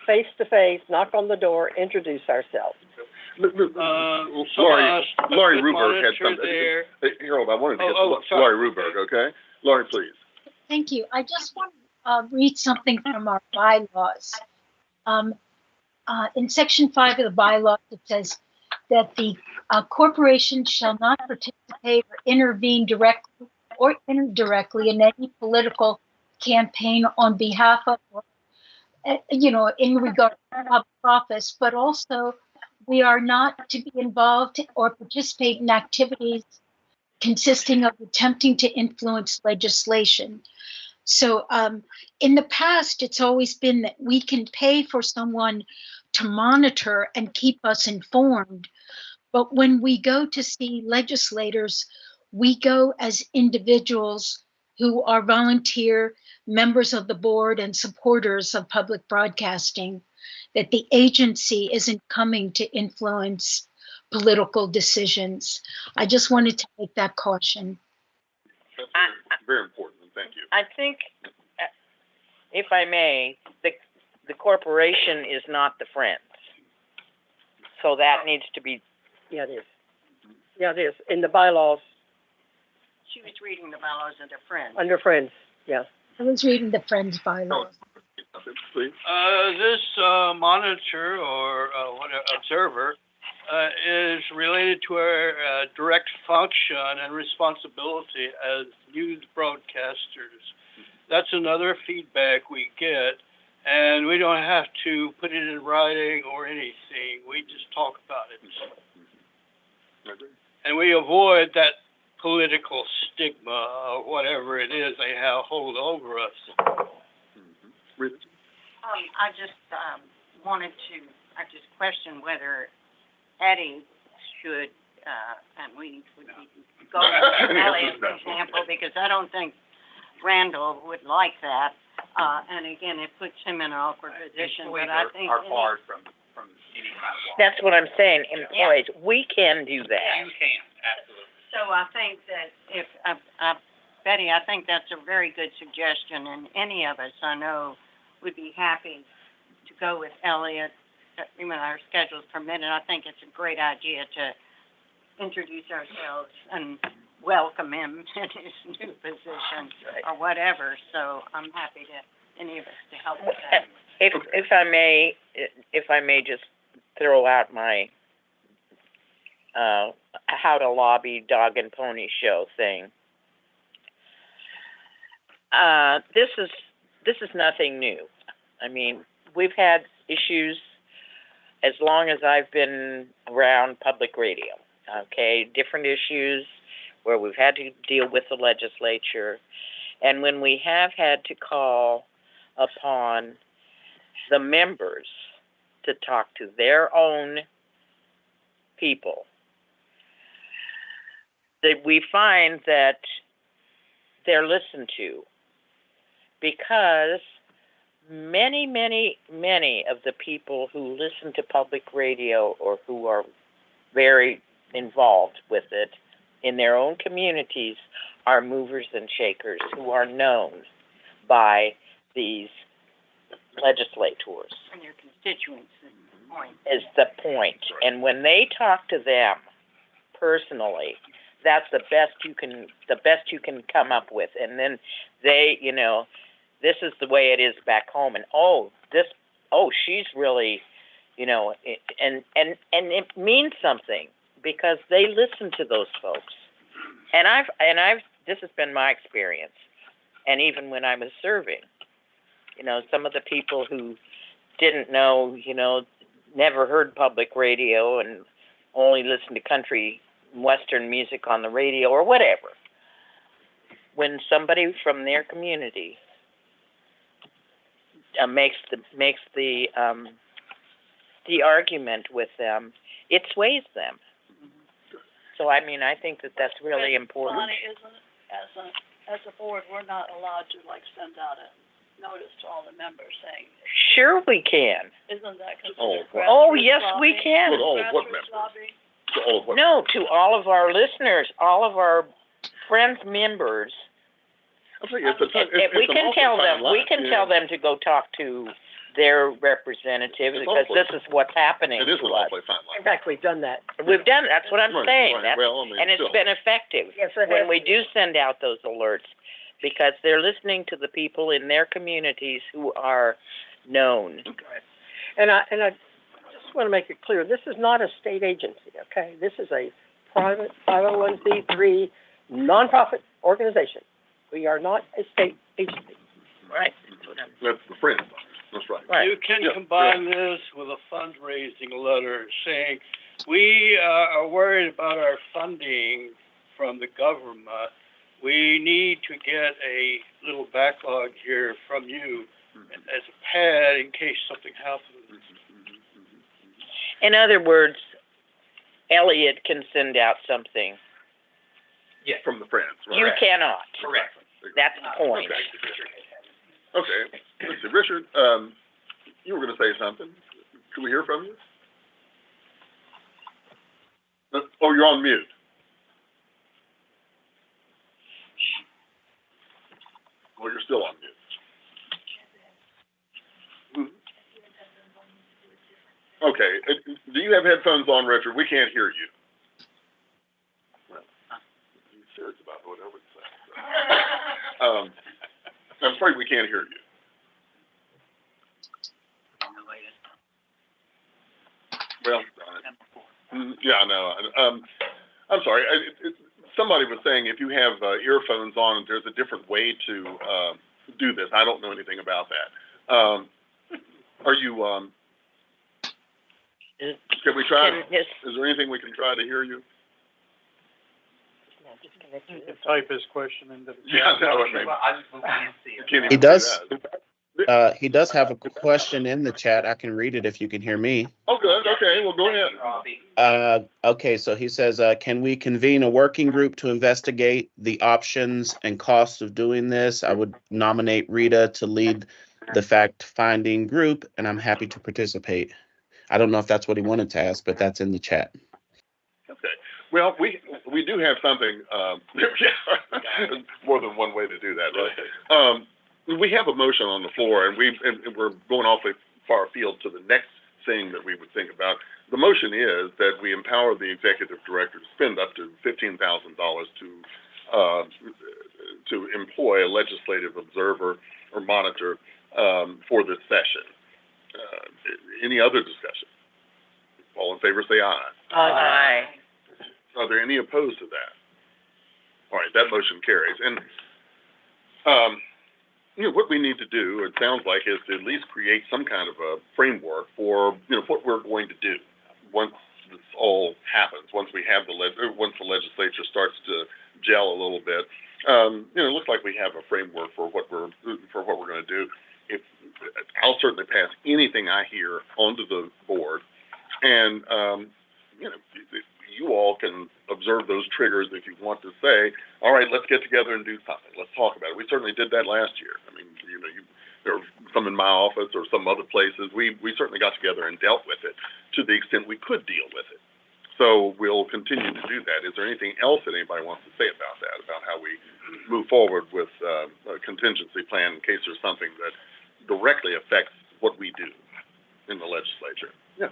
face-to-face, knock on the door, introduce ourselves. Laurie Ruberg had something. there. Harold, I wanted to get sorry. Laurie Ruberg, okay? Laurie, please. Thank you. I just want to read something from our bylaws. in section 5 of the bylaws, it says that the corporation shall not participate or intervene directly or indirectly in any political campaign on behalf of, in regard to public office, but also we are not to be involved or participate in activities consisting of attempting to influence legislation. So in the past, it's always been that we can pay for someone to monitor and keep us informed. But when we go to see legislators, we go as individuals who are volunteer members of the board and supporters of public broadcasting, that the agency isn't coming to influence political decisions. I just wanted to make that caution. That's very important, thank you. I think, if I may, the corporation is not the Friends. So that needs to be, Yeah, it is. Yeah, it is. In the bylaws, She was reading the bylaws of their friends. under Friends, yeah. I was reading the Friends bylaws. Please. This, monitor or, whatever, observer, is related to our, direct function and responsibility as news broadcasters. That's another feedback we get, and we don't have to put it in writing or anything. We just talk about it. I agree. And we avoid that political stigma or whatever it is they have hold over us. Rita? I just, I just question whether Eddie should, and we would go with Elliot's example, because I don't think Randall would like that. And again, it puts him in an awkward position, but I think. Are barred from any kind of law. that's what I'm saying, employees, we can do that. You can, absolutely. So I think that if, Betty, I think that's a very good suggestion, and any of us, I know, would be happy to go with Elliot, when our schedules permit, and I think it's a great idea to introduce ourselves and welcome him in his new position, or whatever, so I'm happy to, any of us, to help with that. If I may just throw out my, how to lobby dog and pony show thing. This is nothing new. I mean, we've had issues as long as I've been around public radio, okay? Different issues where we've had to deal with the legislature. And when we have had to call upon the members to talk to their own people, that we find that they're listened to, because many of the people who listen to public radio or who are very involved with it in their own communities are movers and shakers who are known by these legislators. And your constituents, is the point. Is the point. And when they talk to them personally, that's the best you can come up with. And then they, this is the way it is back home, and she's really, and it means something because they listen to those folks. And I've this has been my experience, and even when I was serving, some of the people who didn't know, never heard public radio and only listened to country and Western music on the radio or whatever. When somebody from their community makes the argument with them, it sways them. So I think that that's really important. Bonnie, isn't it, as a board, we're not allowed to send out a notice to all the members saying. Sure we can. Isn't that considered Oh, grassroots yes, we lobbying? can. Well, all of what members? Grassroots lobbying? To all of what? No, to all of our listeners, all of our Friends members. I'll tell you, it's We an can awful tell fine them, we line, can yeah. tell them to go talk to their representative, It's because awful. this is what's happening It is to an us. awfully fine In line. fact, we've done that. We've done, that's what I'm Right, saying, right. that's, Well, I mean, and it's still. been effective. Yes, it When has. we do send out those alerts, because they're listening to the people in their communities who are known. And just want to make it clear, this is not a state agency, okay? This is a private 501c3 nonprofit organization. We are not a state agency. Right. That's the Friends. That's right. Right. You can Yeah, combine this with a fundraising letter saying, we are worried about our funding from the government. We need to get a little backlog here from you as a pad in case something happens. In other words, Elliot can send out something. Yes. From the Friends, right? You cannot. Correct. That's the point. Okay. Let's see, Richard, you were gonna say something. Can we hear from you? Oh, you're on mute. Well, you're still on mute. Okay, do you have headphones on, Richard? We can't hear you. Well, he's serious about what I would say. I'm afraid we can't hear you. Well, yeah, I know. I'm sorry. Somebody was saying if you have earphones on, there's a different way to do this. I don't know anything about that. Are you? Can we try? Is there anything we can try to hear you? You can type his question into the chat. Yeah, no, maybe. Well, I just can't see it. Can't even He do does. that. He does have a question in the chat. I can read it if you can hear me. Oh, good. Okay, well, go ahead. Okay, so he says, can we convene a working group to investigate the options and costs of doing this? I would nominate Rita to lead the fact-finding group, and I'm happy to participate. I don't know if that's what he wanted to ask, but that's in the chat. Okay. Well, we do have something, more than one way to do that, right? We have a motion on the floor, and we're going awfully far afield to the next thing that we would think about. The motion is that we empower the executive director to spend up to $15,000 to employ a legislative observer or monitor for this session. Any other discussion? All in favor, say aye. Aye. Are there any opposed to that? All right, that motion carries. And what we need to do, it sounds like, is to at least create some kind of a framework for, what we're going to do once this all happens, once we have once the legislature starts to gel a little bit. It looks like we have a framework for what we're going to do. I'll certainly pass anything I hear onto the board, and you all can observe those triggers if you want to say, all right, let's get together and do something. Let's talk about it. We certainly did that last year. I mean, there were some in my office or some other places. We certainly got together and dealt with it to the extent we could deal with it. So we'll continue to do that. Is there anything else that anybody wants to say about that, about how we move forward with a contingency plan in case there's something that directly affects what we do in the legislature? Yeah.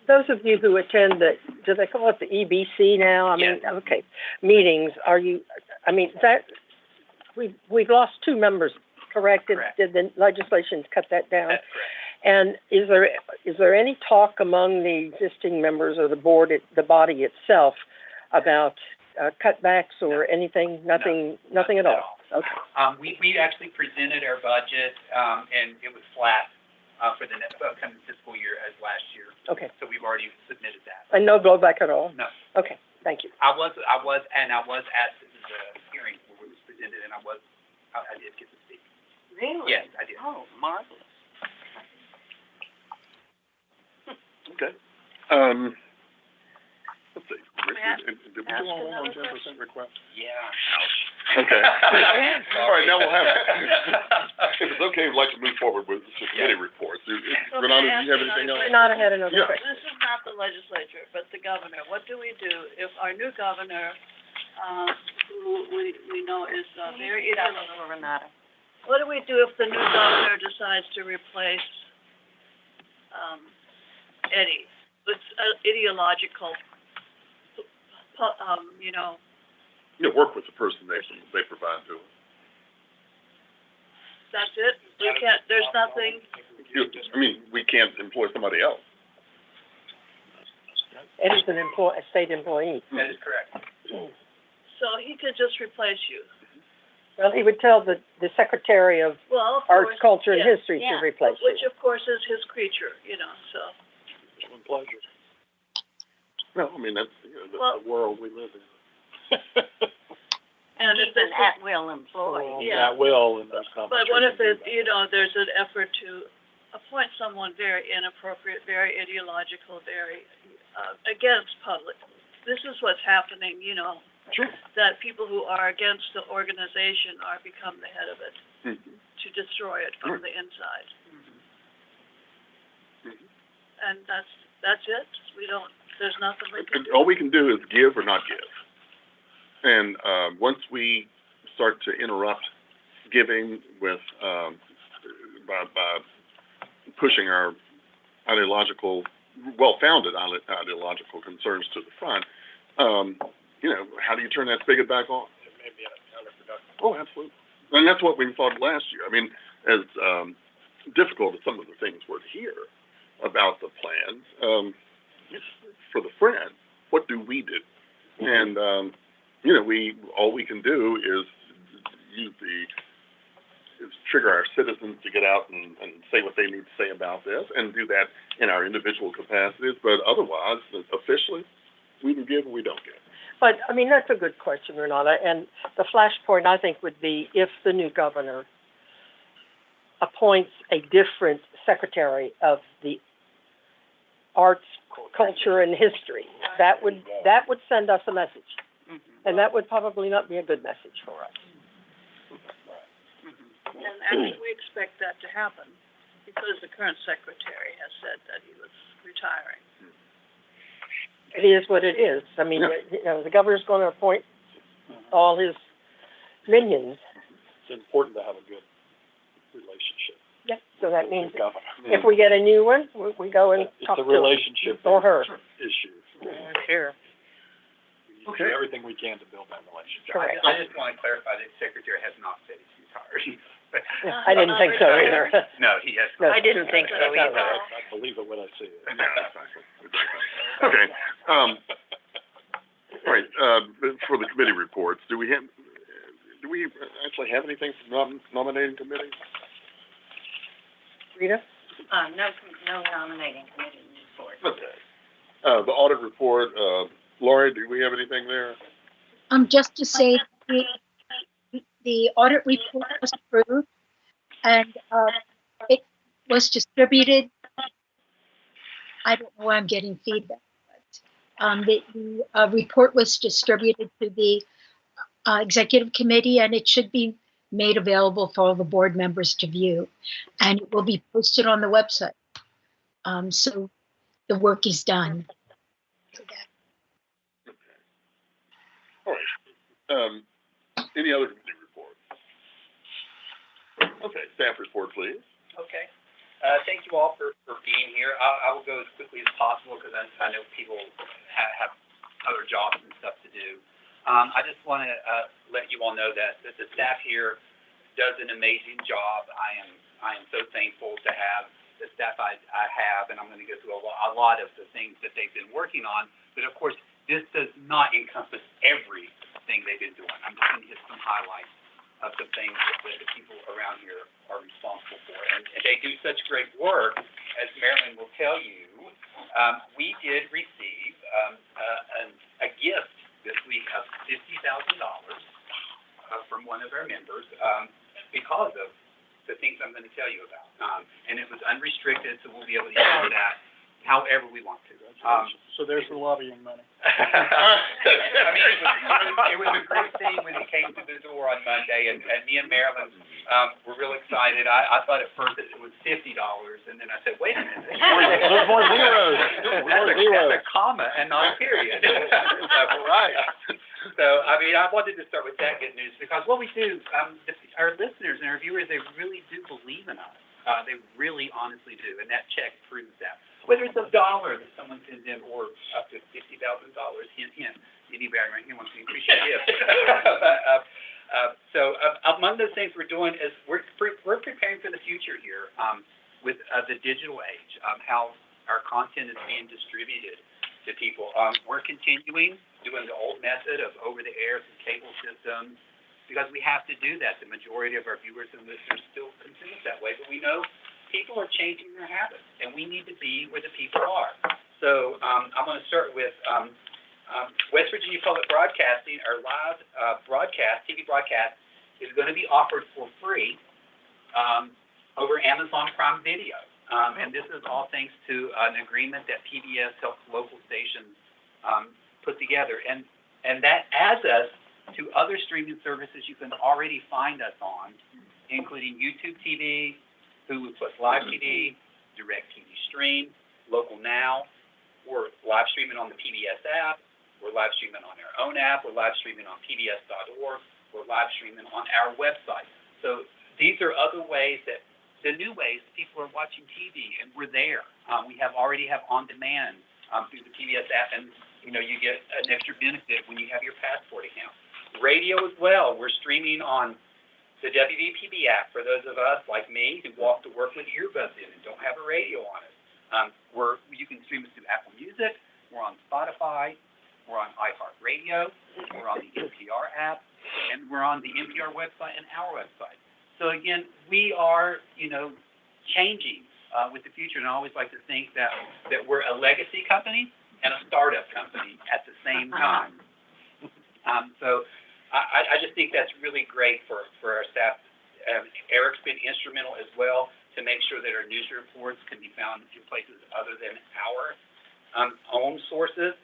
Those of you who attend do they call it the EBC now? I mean, okay, meetings, we've lost 2 members, correct? Correct. Did the legislation cut that down? That's correct. And is there any talk among the existing members of the board, the body itself, about cutbacks or anything? Nothing at all? Okay. We actually presented our budget, and it was flat, for the next upcoming fiscal year as last year. Okay. So we've already submitted that. And no blowback at all? No. Okay, thank you. I was at the hearing where it was presented, and I did get to speak. Really? Yes, I did. Oh, marvelous. Okay. Let's see. Richard, did we do all that on 10% request? Yeah. Okay. All right, now we'll have, if it's okay, we'd like to move forward with the committee reports. Renata, do you have anything else? Renata had another Yeah. question. This is not the legislature, but the governor. What do we do if our new governor, who we know is very ideological? Renata. What do we do if the new governor decides to replace Eddie with ideological, Work with the person they provide to us. That's it? We can't, there's nothing, We can't employ somebody else. Eddie's a state employee. That is correct. So he could just replace you. Well, he would tell the Secretary of Well, of Arts, course, Culture, and yeah, History to yeah. replace which you. of course is his creature, you know, so. It's a pleasure. No, I mean, that's, Well- The world we live in. And if He's an this is, at-will employee. Yeah. At will and those but what if compensation. it, you know, there's an effort to appoint someone very inappropriate, very ideological, very, against public. This is what's happening, you know, Sure. that people who are against the organization are become the head of it, Mhm. to destroy it from the inside. Mhm. And that's it. We don't, there's nothing we can do. All we can do is give or not give. And, once we start to interrupt giving with, by pushing our ideological, well-founded ideological concerns to the front, you know, how do you turn that spigot back on? It may be counterproductive. Oh, absolutely. And that's what we thought last year. I mean, as, difficult as some of the things were to hear about the plans, for the Friends, what do we do? And, you know, all we can do is trigger our citizens to get out and say what they need to say about this, and do that in our individual capacities, but otherwise, officially, we can give or we don't give. But, I mean, that's a good question, Renata, and the flashpoint, I think, would be if the new governor appoints a different secretary of the arts, culture, and history. That would send us a message. And that would probably not be a good message for us. And actually, we expect that to happen, because the current secretary has said that he was retiring. It is what it is. I mean, you know, the governor's gonna appoint all his minions. It's important to have a good relationship Yep, so that means with the governor. if we get a new one, we go and talk It's to a him. relationship Or her. issue. Sure. We do everything we can to build that relationship. Correct. I just want to clarify that Secretary has not said he's retired. I didn't think so either. No, he has. No. I didn't think so either. I believe it when I see it. Yeah, exactly. Okay, all right, for the committee reports, do we actually have anything from nominating committee? Rita? No nominating committee report. Okay. The audit report, Lori, do we have anything there? Just to say, the audit report was approved, and, it was distributed. I don't know why I'm getting feedback, but, the report was distributed to the, executive committee, and it should be made available for all the board members to view. And it will be posted on the website. So the work is done. All right. Any other committee report? Okay, staff report, please. Okay. Thank you all for being here. I will go as quickly as possible because I know people have other jobs and stuff to do. I just want to let you all know that the staff here does an amazing job. I am so thankful to have the staff I have, and I'm going to go through a lot of the things that they've been working on. But of course, this does not encompass everything they've been doing. I'm just going to hit some highlights of some things that the people around here are responsible for. And they do such great work, as Marilyn will tell you. We did receive a gift this week of $50,000 from one of our members because of the things I'm going to tell you about. And it was unrestricted, so we'll be able to use that however we want to. So there's the lobbying money. I mean, it was a great thing when it came to the door on Monday, and me and Marilyn were real excited. I thought at first that it was $50, and then I said, wait a minute. There's more zeros. That's a comma and not a period. Right. So, I mean, I wanted to start with that good news, because what we do, our listeners and our viewers, they really do believe in us. They really honestly do, and that check proves that. Whether it's $1 that someone sends in or up to $50,000, hint, hint, anybody right here wants to increase your gift. So among those things we're doing is we're preparing for the future here with the digital age, how our content is being distributed to people. We're continuing doing the old method of over-the-air through cable systems because we have to do that. The majority of our viewers and listeners still consume it that way, but we know people are changing their habits, and we need to be where the people are. So I'm going to start with West Virginia Public Broadcasting. Our live broadcast, TV broadcast, is going to be offered for free over Amazon Prime Video. And this is all thanks to an agreement that PBS helps local stations put together. And that adds us to other streaming services you can already find us on, including YouTube TV, Hulu Plus Live TV, DirecTV Stream, Local Now. We're live streaming on the PBS app. We're live streaming on our own app. We're live streaming on pbs.org. We're live streaming on our website. So these are other ways the new ways people are watching TV, and we're there. We already have on demand through the PBS app, and you get an extra benefit when you have your Passport account. Radio as well. We're streaming on the WVPB app for those of us like me who walk to work with earbuds in and don't have a radio on it. You can stream us through Apple Music. We're on Spotify. We're on iHeartRadio. We're on the NPR app, and we're on the NPR website and our website. So again, we are, changing with the future, and I always like to think that we're a legacy company and a startup company at the same time. So I just think that's really great for our staff. Eric's been instrumental as well to make sure that our news reports can be found in places other than our own sources.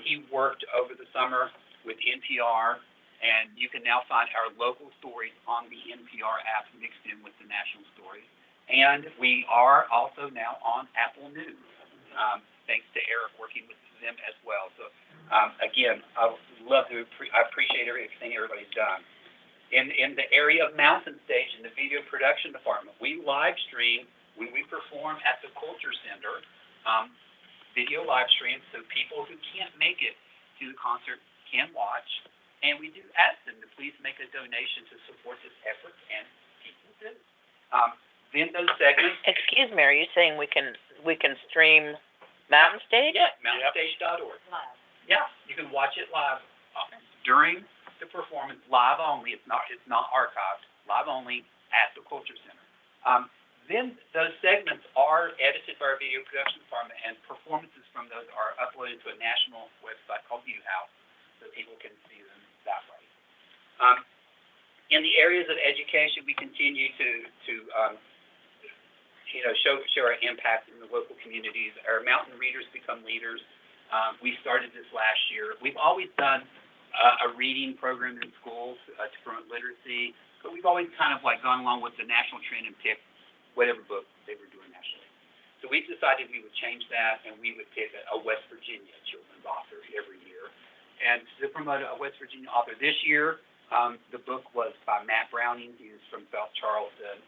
He worked over the summer with NPR, and you can now find our local stories on the NPR app mixed in with the national stories. And we are also now on Apple News, thanks to Eric working with them as well. So, again, I appreciate everything everybody's done. In the area of Mountain Stage in the video production department, we live stream when we perform at the Culture Center, video live streams, so people who can't make it to the concert can watch. And we do ask them to please make a donation to support this effort, and people do. Then those segments. Excuse me, are you saying we can stream Mountain Stage? Yeah, mountainstage.org. Live. Yeah, you can watch it live during the performance, live only. It's not archived. Live only at the Culture Center. Then those segments are edited by our video production department, and performances from those are uploaded to a national website called ViewHouse, so people can see them that way. In the areas of education, we continue to show our impact in the local communities. Our Mountain Readers Become Leaders. We started this last year. We've always done a reading program in schools to promote literacy, but we've always kind of gone along with the national trend and picked whatever book they were doing nationally. So we decided we would change that, and we would pick a West Virginia children's author every year. And to promote a West Virginia author this year, the book was by Matt Browning. He is from South Charleston.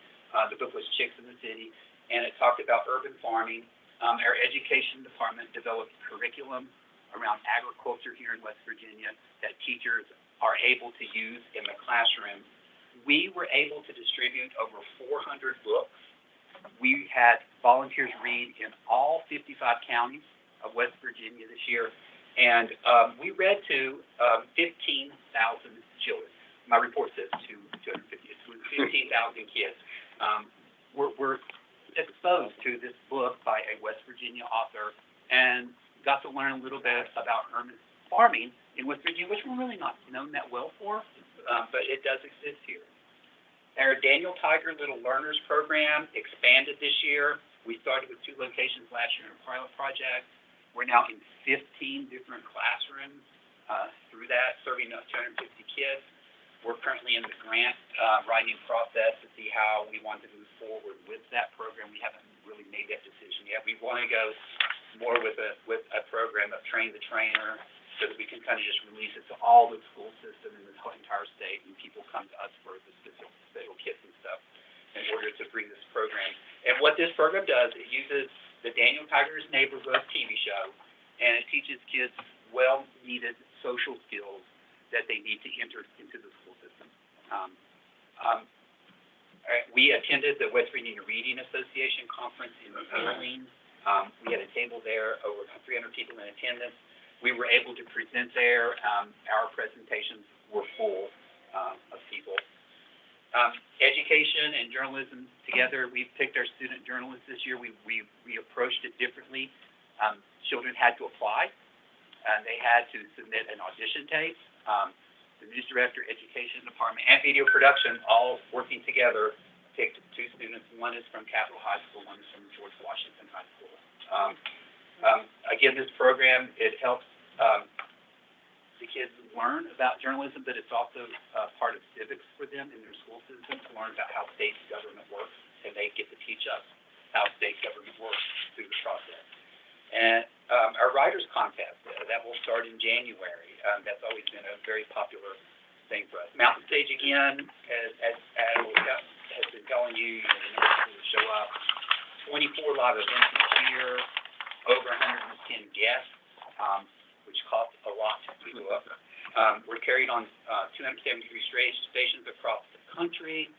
The book was Chicks in the City, and it talked about urban farming. Our education department developed curriculum around agriculture here in West Virginia that teachers are able to use in the classroom. We were able to distribute over 400 books. We had volunteers read in all 55 counties of West Virginia this year, and we read to 15,000 children. My report says 250. It was 15,000 kids. Were exposed to this book by a West Virginia author and got to learn a little bit about urban farming in West Virginia, which we're really not known that well for, but it does exist here. Our Daniel Tiger Little Learners program expanded this year. We started with 2 locations last year in a pilot project. We're now in 15 different classrooms through that, serving 250 kids. We're currently in the grant writing process to see how we want to move forward with that program. We haven't really made that decision yet. We want to go more with a program of train the trainer, so that we can kind of just release it to all the school system in the entire state, and people come to us for the specific kits and stuff in order to bring this program. And what this program does, it uses the Daniel Tiger's Neighborhood TV show, and it teaches kids well-needed social skills that they need to enter into the school system. We attended the West Virginia Reading Association conference in Wheeling We had a table there, over 300 people in attendance. We were able to present there. Our presentations were full of people. Education and journalism together. We picked our student journalists this year. We approached it differently. Children had to apply. They had to submit an audition tape. The news director, education department, and video production, all working together, picked 2 students. One is from Capitol High School, one is from George Washington High School. Again, this program, it helps the kids learn about journalism, but it's also part of civics for them in their school system to learn about how state government works, and they get to teach us how state government works through the process. And our writers contest, that will start in January. That's always been a very popular thing for us. Mountain Stage, again, as has been telling you, the numbers will show up. 24 live events each year, over 110 guests, which cost a lot to go up. We're carried on 273 stations across the country.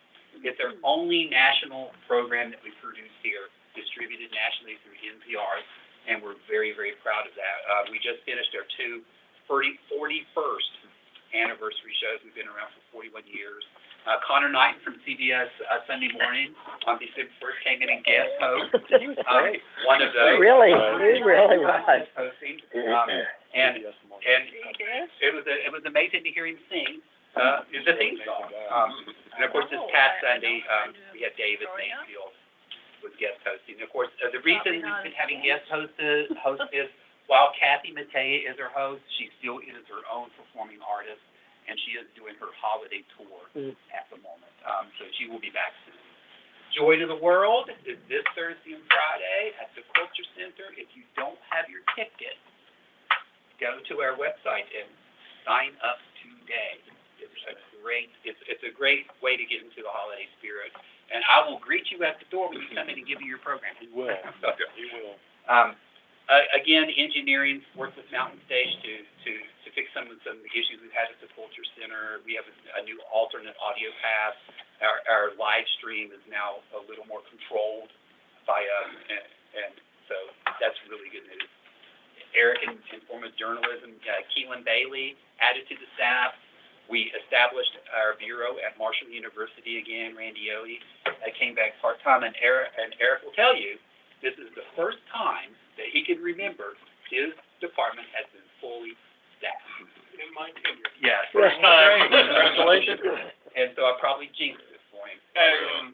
It's our only national program that we produce here, distributed nationally through NPR, and we're very, very proud of that. We just finished our 41st anniversary shows. We've been around for 41 years. Connor Knighton from CBS Sunday Morning on December 1st came in and guest host. One of those. Really? He really was. Hosting. And it was amazing to hear him sing the theme song. And of course, this past Sunday, we had David Mansfield was guest hosting. Of course, the reason we've been having guest hosts is while Kathy Mattea is our host, she still is her own performing artist, and she is doing her holiday tour at the moment. So she will be back soon. Joy to the World is this Thursday and Friday at the Culture Center. If you don't have your ticket, go to our website and sign up today. It's a great way to get into the holiday spirit. And I will greet you at the door when you come in and give you your program. He will. He will. Again, engineering worked with Mountain Stage to fix some of the issues we've had at the Culture Center. We have a new alternate audio path. Our live stream is now a little more controlled by us, and so that's really good news. Eric in form of journalism, Keelan Bailey added to the staff. We established our bureau at Marshall University again. Randy Oey came back part-time, and Eric will tell you this is the first time that he can remember his department has been fully staffed. In my tenure. Yes, first time. Congratulations. And so I probably jinxed it for him.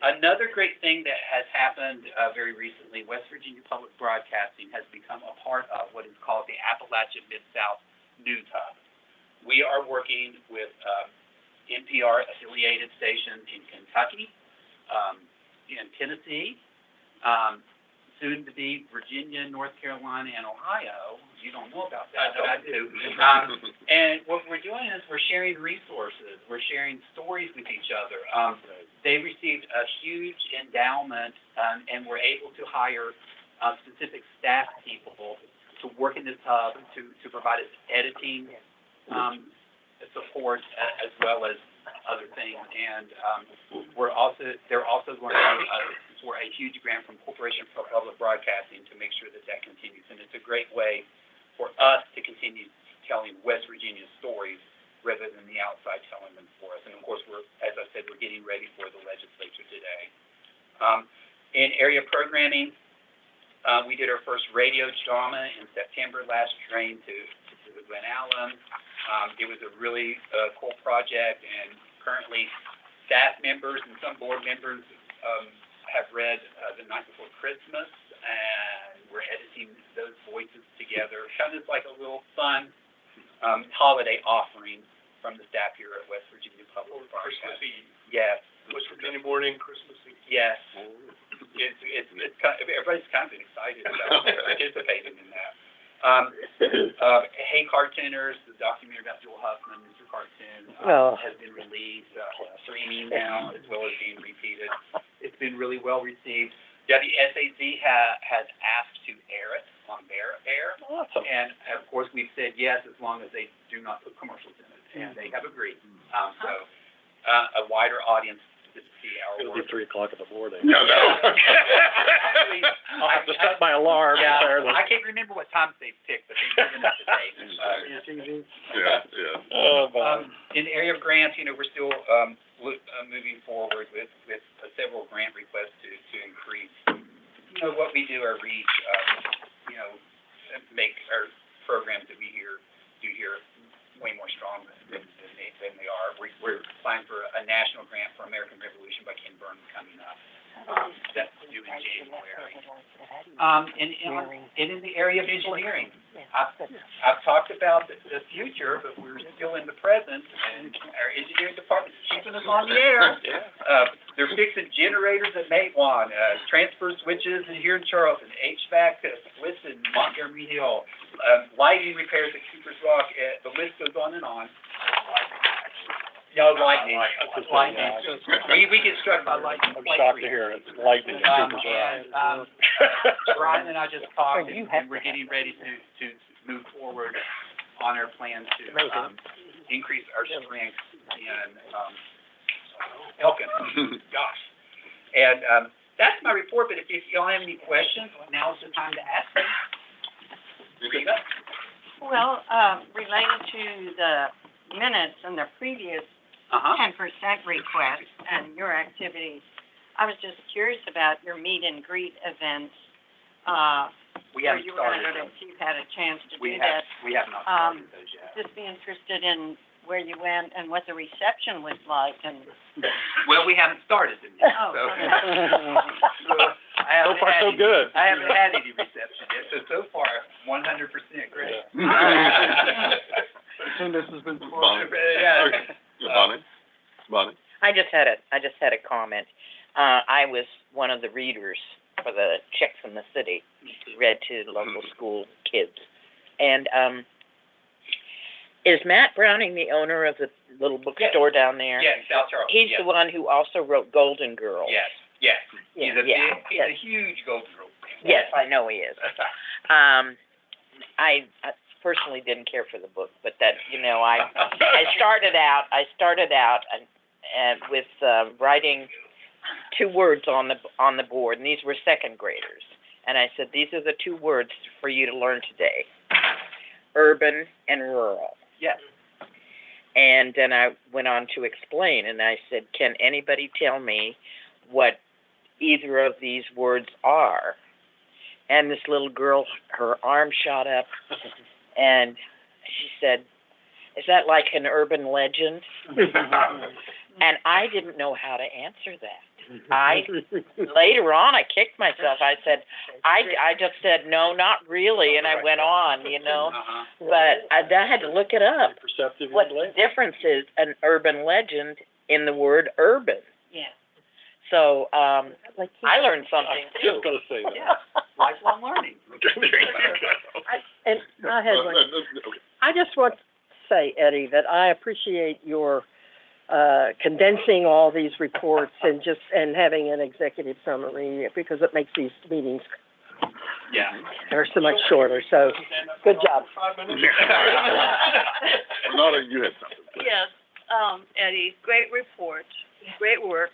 Another great thing that has happened very recently, West Virginia Public Broadcasting has become a part of what is called the Appalachian Mid-South News Hub. We are working with NPR-affiliated stations in Kentucky, in Tennessee, soon to be Virginia, North Carolina, and Ohio. You don't know about that, but I do. And what we're doing is we're sharing resources. We're sharing stories with each other. They received a huge endowment, and we're able to hire specific staff people to work in this hub to provide us editing support as well as other things. And they're also going to for a huge grant from Corporation for Public Broadcasting to make sure that continues. And it's a great way for us to continue telling West Virginia stories rather than the outside telling them for us. And of course, as I said, we're getting ready for the legislature today. In area programming, we did our first radio drama in September last train to the Glen Alum. It was a really cool project, and currently staff members and some board members have read The Night Before Christmas, and we're editing those voices together. Kind of like a little fun holiday offering from the staff here at West Virginia Public Broadcasting. Christmas Eve. Yes. West Virginia morning, Christmas Eve. Yes. It's kind of, everybody's kind of excited about participating in that. Hey Cartooners, the documentary about Joel Huffman, Mr. Cartoon, has been released, streaming now, as well as being repeated. It's been really well received. WSAZ has asked to air it on their air. Awesome. And of course, we've said yes, as long as they do not put commercials in it, and they have agreed. So a wider audience to see our work. be 3 o'clock in the morning. No, no. Actually, I'll have to set my alarm. yeah, there. I can't remember what times they picked, but they've given us the dates. TV. Yeah, yeah. Oh, man. In the area of grants, we're still, moving forward with several grant requests to increase, what we do, our reach, make our programs that we do here way more strong than they are. We're applying for a national grant for American Revolution by Ken Burns coming up. That's due in January. And in the area of engineering, I've talked about the future, but we're still in the present, and our engineering department is keeping us on the air. They're fixing generators at Matewan, transfer switches here in Charleston, HVAC splits in Montgomery Hill, lighting repairs at Cooper's Rock, the list goes on and on. Lightning. We get struck by lightning. I'm shocked to hear it. It's lightning. Brian and I just talked, and we're getting ready to move forward on our plan to increase our strength in Elkin. Gosh. And that's my report, but if y'all have any questions, now's the time to ask them. Rita? Well, related to the minutes and the previous 10% request and your activities, I was just curious about your meet and greet events. We haven't you were gonna started go to, those. if you've had a chance to We do that. have not started those yet. Just be interested in where you went and what the reception was like and. Well, we haven't started them yet. Oh, So So far, so good. I haven't had any reception yet, so far, 100% great. As soon as this has been. Bonnie? Yeah. Bonnie? I just had a comment. I was one of the readers for the Chicks in the City, read to local school kids. And, is Matt Browning the owner of the little bookstore down there? Yes, South Charleston. He's the one who also wrote Golden Girl. Yes. He's a huge Golden Girl fan. Yes, I know he is. I personally didn't care for the book, but that, I started out and with writing 2 words on the board, and these were second graders. And I said, these are the 2 words for you to learn today: urban and rural. Yes. And then I went on to explain, and I said, can anybody tell me what either of these words are? And this little girl, her arm shot up, and she said, is that like an urban legend? And I didn't know how to answer that. Later on, I kicked myself. I said, I just said, no, not really, and I went on, But I had to look it up. What the difference is an urban legend in the word urban. Yeah. So, I learned something too. Just gonna say that. Yeah. Lifelong learning. And I had one. I just want to say, Eddie, that I appreciate your condensing all these reports and having an executive summary, because it makes these meetings they're so much shorter. So, good job. Renata, you had something. Yes, Eddie, great report, great work,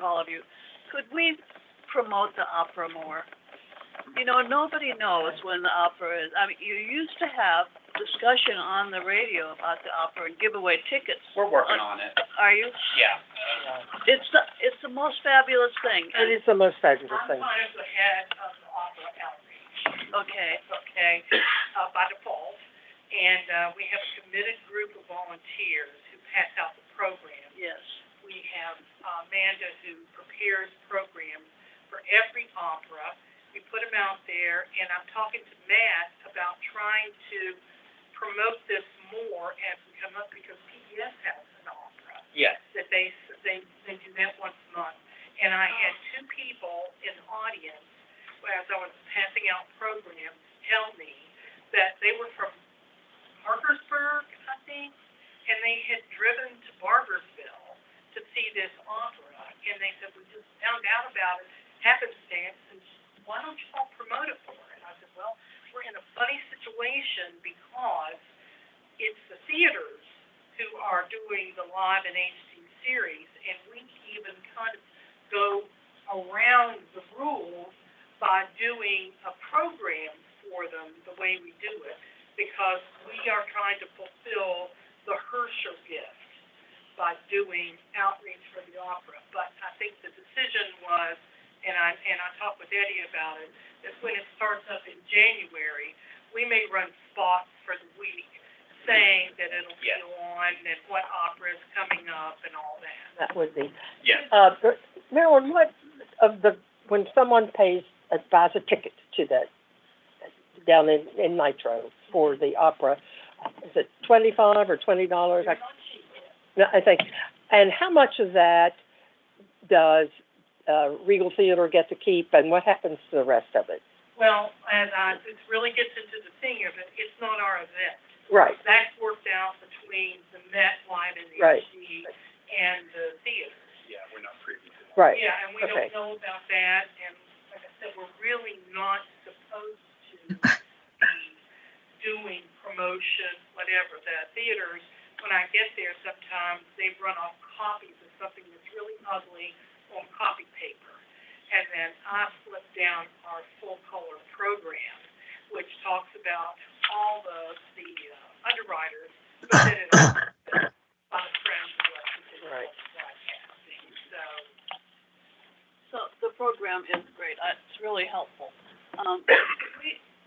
all of you. Could we promote the opera more? Nobody knows when the opera is. I mean, you used to have discussion on the radio about the opera and give away tickets. We're working on it. Are you? Yeah. It's the most fabulous thing. It is the most fabulous thing. I'm kind of the head of the opera outreach. Okay. By default. And, we have a committed group of volunteers who pass out the program. Yes. We have Amanda who prepares programs for every opera. We put them out there, and I'm talking to Matt about trying to promote this more as we come up, because PBS has an opera. Yes. That they do that once a month. And I had 2 people in the audience, as I was passing out programs, tell me that they were from Parkersburg, I think, and they had driven to Barbersville to see this opera, and they said, we just found out about it, happenstance, and why don't you all promote it for it? I said, well, we're in a funny situation because it's the theaters who are doing the live and HD series, and we even kind of go around the rules by doing a program for them the way we do it, because we are trying to fulfill the Herscher gift by doing outreach for the opera. But I think the decision was, and I talked with Eddie about it, that when it starts up in January, we may run spots for the week saying that it'll be on and what opera is coming up and all that. That would be. Yes. Marilyn, when someone buys a ticket to that, down in Nitro for the opera, is it $25 or $20? No, I think, and how much of that does Regal Theater get to keep, and what happens to the rest of it? Well, it really gets into the thing of it, it's not our event. Right. That's worked out between the Met Live and the Right. HD and the theater. Yeah, we're not privy to that. Right. Yeah, and we Okay. don't know about that, and like I said, we're really not supposed to be doing promotion, whatever. The theaters, when I get there, sometimes they run off copies of something that's really ugly on copy paper. And then I flip down our full color program, which talks about all the underwriters, but then it's on the Friends Board, Right. broadcasting, So the program is great. It's really helpful.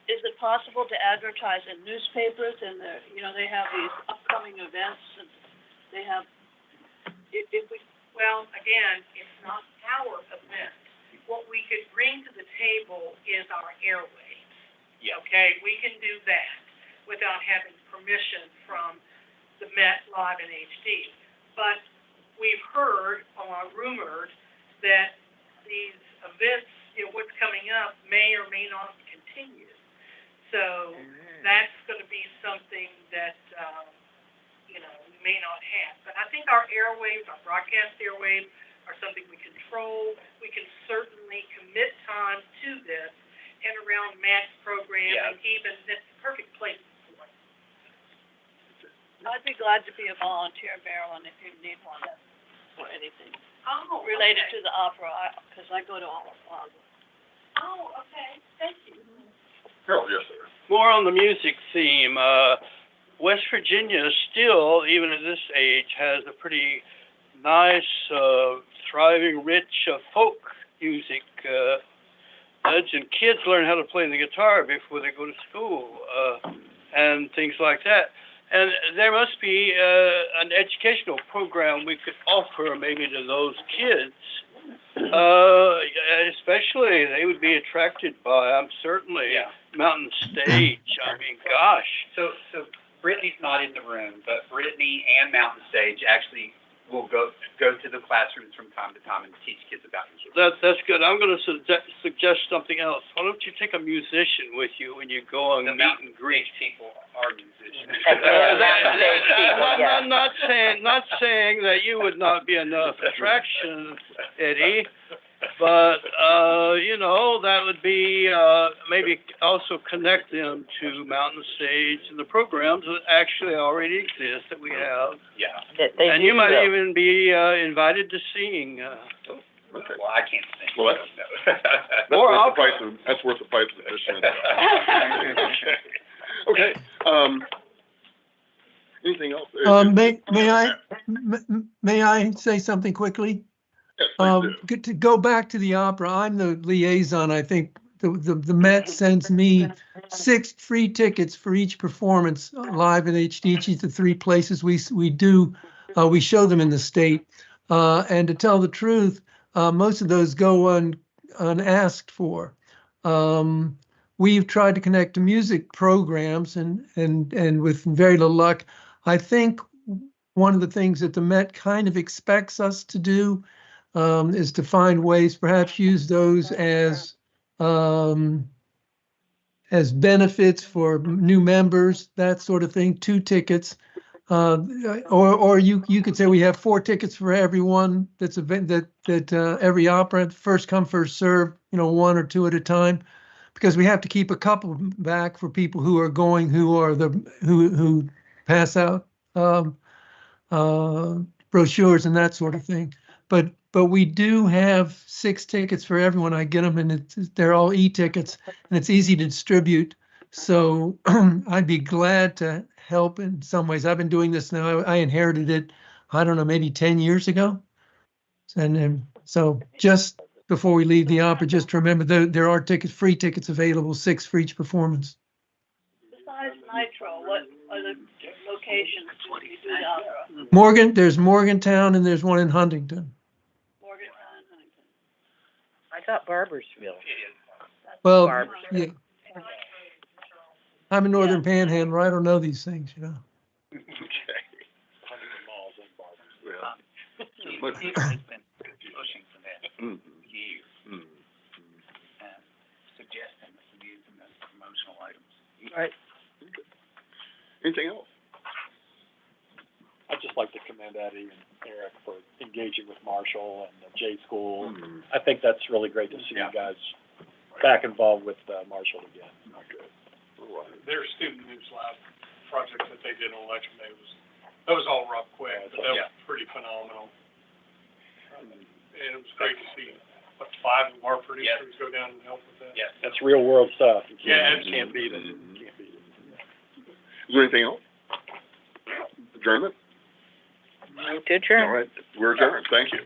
Is it possible to advertise in newspapers and they have these upcoming events and they have, if we, well, again, it's not our event. What we could bring to the table is our airwaves. Yeah. Okay, we can do that without having permission from the Met Live and HD. But we've heard, or rumored, that these events, what's coming up may or may not continue. So that's going to be something that, we may not have. But I think our airwaves, our broadcast airwaves, are something we control. We can certainly commit time to this and around Matt's program, and even, it's the perfect place for it. I'd be glad to be a volunteer, Marilyn, if you need one or anything Oh, related okay. to the opera, because I go to all of them. Oh, okay, thank you. Harold, yes, sir. More on the music theme, West Virginia still, even at this age, has a pretty nice, thriving, rich folk music. And kids learn how to play the guitar before they go to school, and things like that. And there must be an educational program we could offer maybe to those kids. Especially they would be attracted by, certainly, Mountain Stage. I mean, gosh. So Brittany's not in the room, but Brittany and Mountain Stage actually will go to the classrooms from time to time and teach kids about music. That's good. I'm going to suggest something else. Why don't you take a musician with you when you go and meet and greet? People are musicians. I'm not saying that you would not be enough attraction, Eddie, but that would be maybe also connect them to Mountain Stage and the programs that actually already exist that we have. Yeah. And you might even be invited to sing. Okay. Well, I can't sing. Well, that's worth the price of admission. Okay, anything else? May I say something quickly? Yes, please do. To go back to the opera, I'm the liaison. I think the Met sends me 6 free tickets for each performance, live in HD, each of the 3 places we show them in the state. And to tell the truth, most of those go unasked for. We've tried to connect to music programs and with very little luck. I think one of the things that the Met kind of expects us to do is to find ways, perhaps use those as benefits for new members, that sort of thing. 2 tickets, or you could say we have 4 tickets for everyone. That's every opera, first come first serve. 1 or 2 at a time, because we have to keep a couple back for people who are going, who pass out brochures and that sort of thing. But but we do have 6 tickets for everyone. I get them, and they're all e-tickets, and it's easy to distribute. So I'd be glad to help in some ways. I've been doing this now. I inherited it, I don't know, maybe 10 years ago. And so just before we leave the opera, just remember there are free tickets available, 6 for each performance. Besides Nitro, what other locations do you do the opera? There's Morgantown, and there's one in Huntington. Morgantown and Huntington. I thought Barbersville. Well, Barbersville. yeah. I'm a Northern Panhandle. I don't know these things, you know. Okay. He has been pushing for that Mhm. for years, Mhm. and suggesting that we use them as promotional items. Right. Anything else? I'd just like to commend Eddie and Eric for engaging with Marshall and the J School. Mhm. I think that's really great to see you guys back involved with Marshall again. Okay. All right. Their student news lab project that they did on election day that was all Rob Quick, but that was pretty phenomenal. And it was great to see, 5 of our producers go down and help with that. Yes. That's real world stuff. You Yeah, can't beat it. Mhm. Can't beat it. Is there anything else? Adjournment? To adjourn. All right, we're adjourned. Thank you.